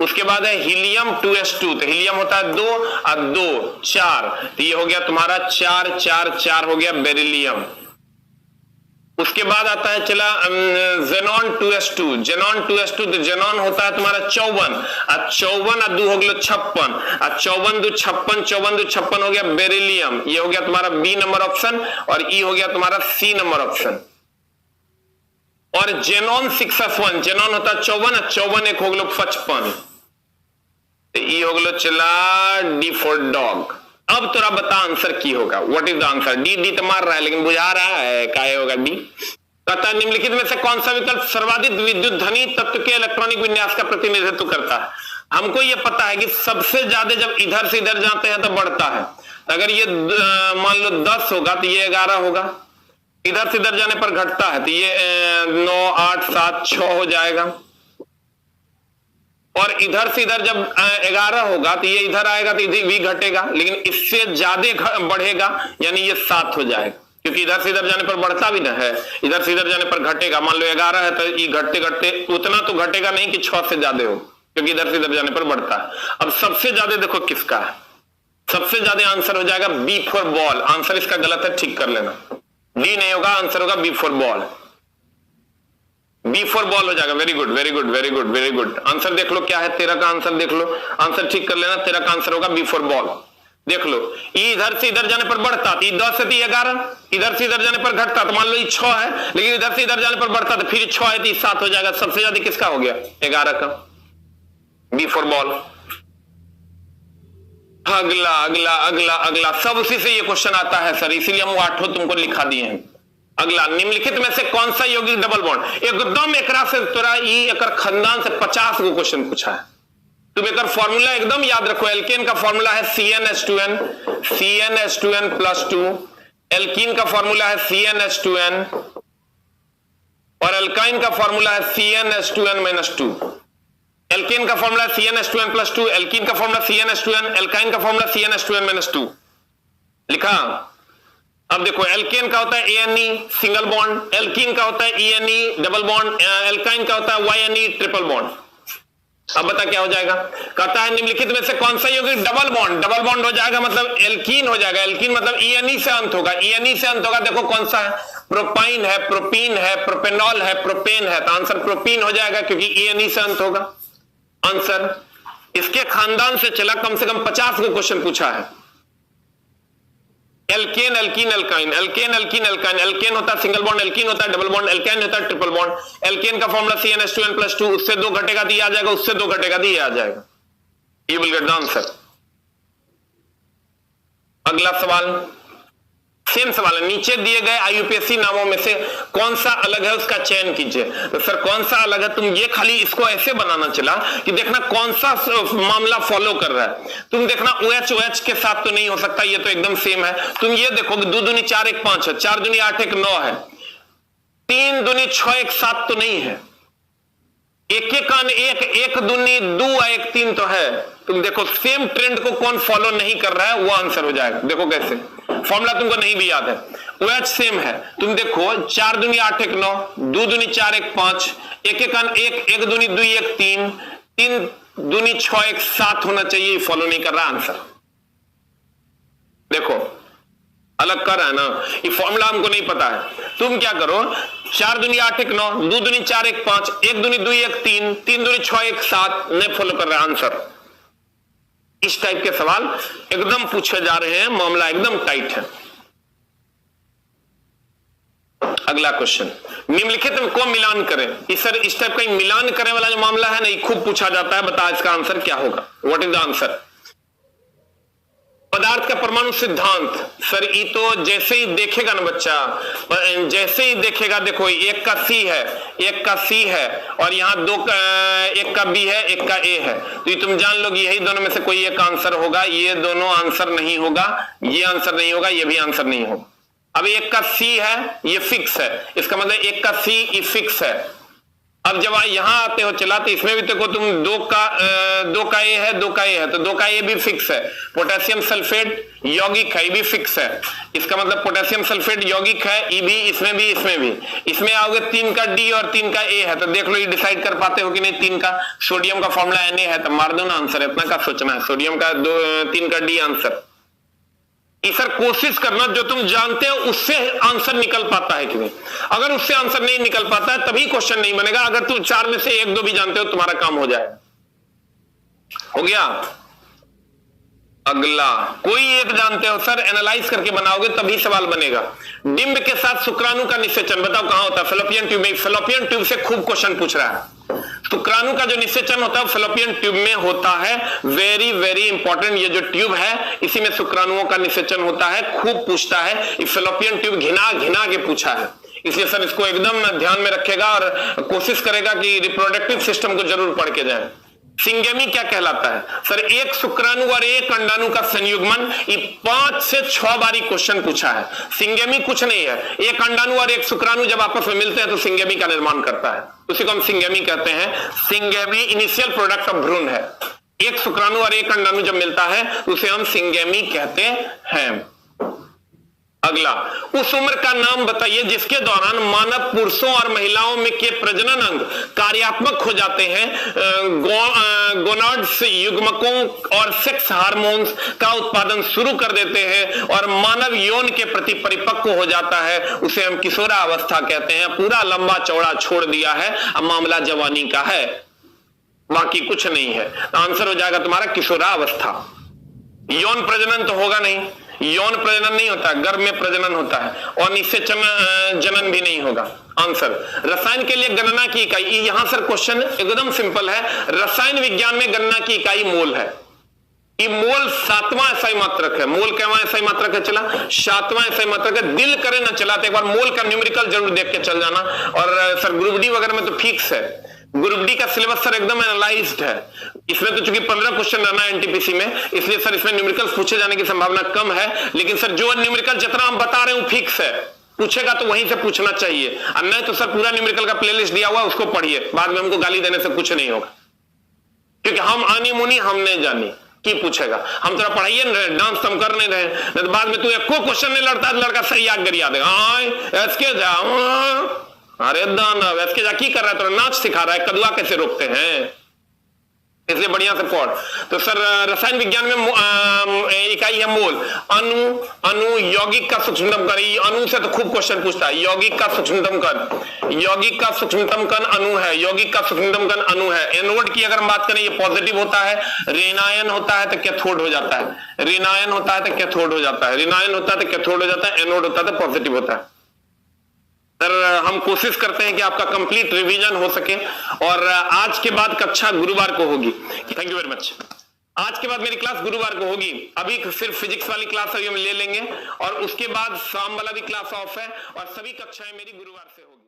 उसके बाद है हीलियम 2s2, तो हीलियम होता है 2 और 2 4, तो ये हो गया तुम्हारा 4 4 4 हो गया बेरिलियम। उसके बाद आता है चला जेनॉन 2s2, जेनॉन 2s2, तो जेनॉन होता है तुम्हारा 54 और 54 और 2 हो गया 56 और 54 2 56, 54 2 56 हो गया बेरिलियम, ये हो गया तुम्हारा बी नंबर ऑप्शन और ई हो गया तुम्हारा सी नंबर ऑप्शन। और जेनॉन 6s1, जेनॉन होता है 54 और 54 एक हो गया 55, ई हो गया चला डी फॉर डॉग। अब तोरा बता आंसर की होगा, what is the answer. D तो मार रहा है लेकिन बुझा रहा है काय होगा डी। कहता है निम्नलिखित में से कौन सा विकल्प सर्वाधिक विद्युत धनी तत्व के इलेक्ट्रॉनिक विन्यास का प्रतिनिधित्व करता है। हमको यह पता है कि सबसे ज्यादा जब इधर से इधर जाते हैं तो बढ़ता है, अगर ये मान लो 10 होगा तो ये 11 होगा, इधर से इधर जाने पर घटता है तो ये 9 8 7 6 हो जाएगा, और इधर से इधर जब 11 होगा तो ये इधर आएगा तो इधर भी घटेगा, लेकिन इससे ज्यादा बढ़ेगा यानी ये 7 हो जाएगा, क्योंकि इधर से इधर जाने पर बढ़ता भी ना है, इधर से इधर जाने पर घटेगा। मान लो 11 है तो ये घटते घटते उतना तो घटेगा नहीं कि 6 से ज्यादा हो, क्योंकि इधर से इधर जाने पर बढ़ता है। अब सबसे ज्यादा देखो किसका है, सबसे ज्यादा आंसर हो जाएगा बी फॉर बॉल। आंसर इसका गलत है, ठीक कर लेना, डी नहीं होगा, आंसर होगा B for ball, B for ball हो जाएगा। Very good very good very good very good. Answer देख लो क्या है, 13 का आंसर देख लो, आंसर ठीक कर लेना, 13 का आंसर होगा बी फॉर बॉल। देख लो, ई इधर से इधर जाने पर बढ़ता तो 10 से 11, इधर से इधर जाने पर घटता तो मान लो ये 6 है, लेकिन इधर से इधर जाने पर बढ़ता तो फिर 6 है तो 7 हो जाएगा। सबसे ज्यादा किसका हो गया? 11 का। B for ball. अगला अगला अगला अगला सब उसी से ये क्वेश्चन आता है सर, इसीलिए हम 8 तुमको लिखा दिए हैं। अगला, निम्नलिखित में से कौन सा यौगिक डबल बॉन्ड, एकदम एकरा से तोरा एकर खानदान से 50 को क्वेश्चन पूछा है। तुम एक फॉर्मूला एकदम याद रखो। एल्केन का फॉर्मूला है CnH2n, CnH2n प्लस 2। एल्कीन का फॉर्मूला है CnH2n और एल्काइन का फॉर्मूला है CnH2n माइनस 2। एल्केन का फॉर्मूला CnH2n प्लस 2, एल्कीन का फॉर्मूला CnH2n, एल्काइन का फॉर्मूला CnH2n माइनस 2। लिखा। अब देखो, एल्केन का होता है ANE सिंगल बॉन्ड, एल्कीन का होता है ENE डबल बॉन्ड, एल्काइन का होता है YNE ट्रिपल बॉन्ड। अब बता क्या हो जाएगा? कहता है निम्नलिखित में से कौन सा यौगिक डबल बॉन्ड, डबल बॉन्ड हो जाएगा मतलब एल्कीन हो जाएगा। एल्कीन मतलब ENE से अंत होगा, ENE से अंत होगा। देखो कौन सा है? प्रोपाइन है, प्रोपीन है, प्रोपेनॉल है, प्रोपेन है, तो आंसर प्रोपीन हो जाएगा क्योंकि ENE से अंत होगा आंसर। इसके खानदान से चला कम से कम 50 को क्वेश्चन पूछा है। Alkane alkene alkyne, alkane alkene alkyne, alkane होता है सिंगल बॉन्ड, एल्कीन होता है डबल बॉन्ड, एल्काइन होता है ट्रिपल बॉन्ड। एल्केन का फॉर्मूला CnH2n प्लस 2, उससे 2 घटेगा दिया आ जाएगा, उससे 2 घटेगा दिया आ जाएगा। ये विल गेट द आंसर। अगला सवाल सेम सवाल है। नीचे दिए गए IUPAC नामों में से कौन सा अलग है उसका चयन कीजिए। तो सर कौन सा अलग है, तुम ये खाली इसको ऐसे बनाना चला कि देखना कौन सा मामला फॉलो कर रहा है। तुम देखना OH के साथ तो नहीं हो सकता, ये तो एकदम सेम है। तुम ये देखो 2 दूनी 4 1 5 है, 4 दूनी 8 1 9 है, 3 दूनी 6 1 7 तो नहीं है, 1 1 कान 1 1 दूनी 2 1 3 तो है। तुम देखो सेम ट्रेंड को कौन फॉलो नहीं कर रहा है वो आंसर हो जाएगा। देखो कैसे, फॉर्मूला तुमको नहीं भी याद है, OH सेम है। तुम देखो 4 दूनी 8 1 9, 2 दूनी 4 1 5, 1 1 कान 1 1 दूनी 2 1 3, 3 दूनी 6 1 7 होना चाहिए, फॉलो नहीं कर रहा आंसर। देखो अलग कर रहा है ना, ये फॉर्मूला हमको नहीं पता है। तुम क्या करो, 4 दूनी 8 1 9, 2 दूनी 4 1 5, 1 दूनी 2 1 3, 3 दूनी 6 1 7 नहीं फॉलो कर रहा आंसर। इस टाइप के सवाल एकदम पूछे जा रहे हैं, मामला एकदम टाइट है। अगला क्वेश्चन, निम्नलिखित को मिलान करें। इस सर इस टाइप का मिलान करने वाला जो मामला है ना, ये खूब पूछा जाता है। बता इसका आंसर क्या होगा, व्हाट इज द आंसर? पदार्थ का परमाणु सिद्धांत। सर ये तो जैसे ही देखेगा ना बच्चा, जैसे ही देखेगा, देखो एक का C है, एक का C है और यहाँ एक का B है, एक का A है, तो ये तुम जान लोगे यही दोनों में से कोई एक आंसर होगा। ये दोनों आंसर नहीं होगा, ये आंसर नहीं होगा, ये भी आंसर नहीं होगा। अब एक का C है, ये फिक्स है, इसका मतलब एक का C ये फिक्स है। अब जब यहां आते हो चला तो इसमें भी देखो तुम 2 का A है, 2 का A है, तो 2 का A भी फिक्स है। पोटेशियम सल्फेट यौगिक है, ये भी फिक्स है। इसका मतलब पोटेशियम सल्फेट यौगिक है, ये भी, इसमें भी, इसमें भी। इसमें आओगे 3 का D और 3 का A है, तो देख लो ये डिसाइड कर पाते हो कि नहीं। 3 का सोडियम का फॉर्मूला Na है, तो मार दो ना आंसर, इतना का सोचना है। सोडियम का 3 का D आंसर। सर कोशिश करना जो तुम जानते हो उससे आंसर निकल पाता है कि नहीं। अगर उससे आंसर नहीं निकल पाता है तभी क्वेश्चन नहीं बनेगा। अगर तुम 4 में से 1 2 भी जानते हो तुम्हारा काम हो जाएगा। हो गया। अगला, कोई एक जानते हो सर, एनालाइज करके बनाओगे तभी सवाल बनेगा। डिंब के साथ शुक्राणु का निषेचन बताओ कहां होता है? फेलोपियन ट्यूब में। फेलोपियन ट्यूब से खूब क्वेश्चन पूछ रहा है। शुक्राणु का जो निषेचन होता है फेलोपियन ट्यूब में होता है। वेरी वेरी इंपॉर्टेंट, ये जो ट्यूब है इसी में शुक्राणुओं का निषेचन होता है। खूब पूछता है, ये फेलोपियन ट्यूब घिना घिना के पूछा है, इसलिए सर इसको एकदम ध्यान में रखेगा और कोशिश करेगा कि रिप्रोडक्टिव सिस्टम को जरूर पढ़ के जाए। सिंगेमी क्या कहलाता है? सर एक शुक्राणु और एक अंडाणु का संयुग्मन, ये 5 से 6 बारी क्वेश्चन पूछा है। सिंगेमी कुछ नहीं है, एक अंडाणु और एक शुक्राणु जब आपस में मिलते हैं तो सिंगेमी का निर्माण करता है, उसी को हम सिंगेमी कहते हैं। सिंगेमी इनिशियल प्रोडक्ट ऑफ भ्रूण है। एक शुक्राणु और एक अंडाणु जब मिलता है उसे हम सिंगेमी कहते हैं। अगला, उस उम्र का नाम बताइए जिसके दौरान मानव पुरुषों और महिलाओं में के प्रजनन अंग कार्यात्मक हो जाते हैं, गोनाड्स युग्मकों और सेक्स हार्मोन्स का उत्पादन शुरू कर देते हैं और मानव यौन के प्रति परिपक्व हो जाता है, उसे हम किशोरावस्था कहते हैं। पूरा लंबा चौड़ा छोड़ दिया है, अब मामला जवानी का है, बाकी कुछ नहीं है। आंसर हो जाएगा तुम्हारा किशोरावस्था। यौन प्रजनन तो होगा नहीं, यौन प्रजनन नहीं होता है, गर्भ में प्रजनन होता है, और निश्चित जनन भी नहीं होगा। आंसर, रसायन के लिए गणना की इकाई, यहां सर क्वेश्चन एकदम सिंपल है, रसायन विज्ञान में गणना की इकाई मोल है। ये मोल 7वां एसआई मात्रक है। मोल कैवा एसआई मात्रक है, चला 7वां एसआई मात्रक है। दिल करे ना चला तो एक बार मोल का न्यूमेरिकल जरूर देख के चल जाना। और सर ग्रुप डी वगैरह में तो फिक्स है, ग्रुप डी का सिलेबस सर एकदम एनालाइज्ड है। इसमें तो चूंकि 15 क्वेश्चन रहना है एनटीपीसी में, इसलिए सर इसमें न्यूमेरिकल पूछे जाने की संभावना कम है। लेकिन सर जो न्यूमेरिकल जितना हम बता रहे हैं फिक्स है, पूछेगा तो वहीं से पूछना चाहिए, और नहीं तो सर पूरा न्यूमेरिकल का प्लेलिस्ट दिया हुआ है, उसको पढ़िए, बाद में हमको गाली देने से कुछ नहीं होगा, क्योंकि हम आनी मुनी हम नहीं जानी की पूछेगा। हम तेरा पढ़ाइए नहीं रहे, डांस हम कर नहीं रहे, नहीं तो बाद में तू एको क्वेश्चन नहीं लड़ता, लड़का सही आग गरिया देगा। ऐसे जाओ, अरे दानव ऐसे जा की कर रहा है, तो नाच सिखा रहा है, कदुआ कैसे रोकते हैं, इसलिए बढ़िया से पढ़। तो सर रसायन विज्ञान में इकाई है मोल। अणु, अणु यौगिक का सूक्ष्मतम कण, अणु से तो खूब क्वेश्चन पूछता है। यौगिक का सूक्ष्मतम कण, यौगिक का सूक्ष्मतम कण अणु है, यौगिक का सूक्ष्मतम कण अणु है। एनोड की अगर हम बात करें, ये पॉजिटिव होता है, ऋणायन होता है तो कैथोड हो जाता है, ऋणायन होता है तो कैथोड हो जाता है, ऋणायन होता है तो कैथोड हो जाता है, एनोड होता है तो पॉजिटिव होता है। सर हम कोशिश करते हैं कि आपका कंप्लीट रिवीजन हो सके, और आज के बाद कक्षा गुरुवार को होगी। Thank you very much. आज के बाद मेरी क्लास गुरुवार को होगी। अभी सिर्फ फिजिक्स वाली क्लास अभी हम ले लेंगे, और उसके बाद शाम वाला भी क्लास ऑफ है, और सभी कक्षाएं मेरी गुरुवार से होगी।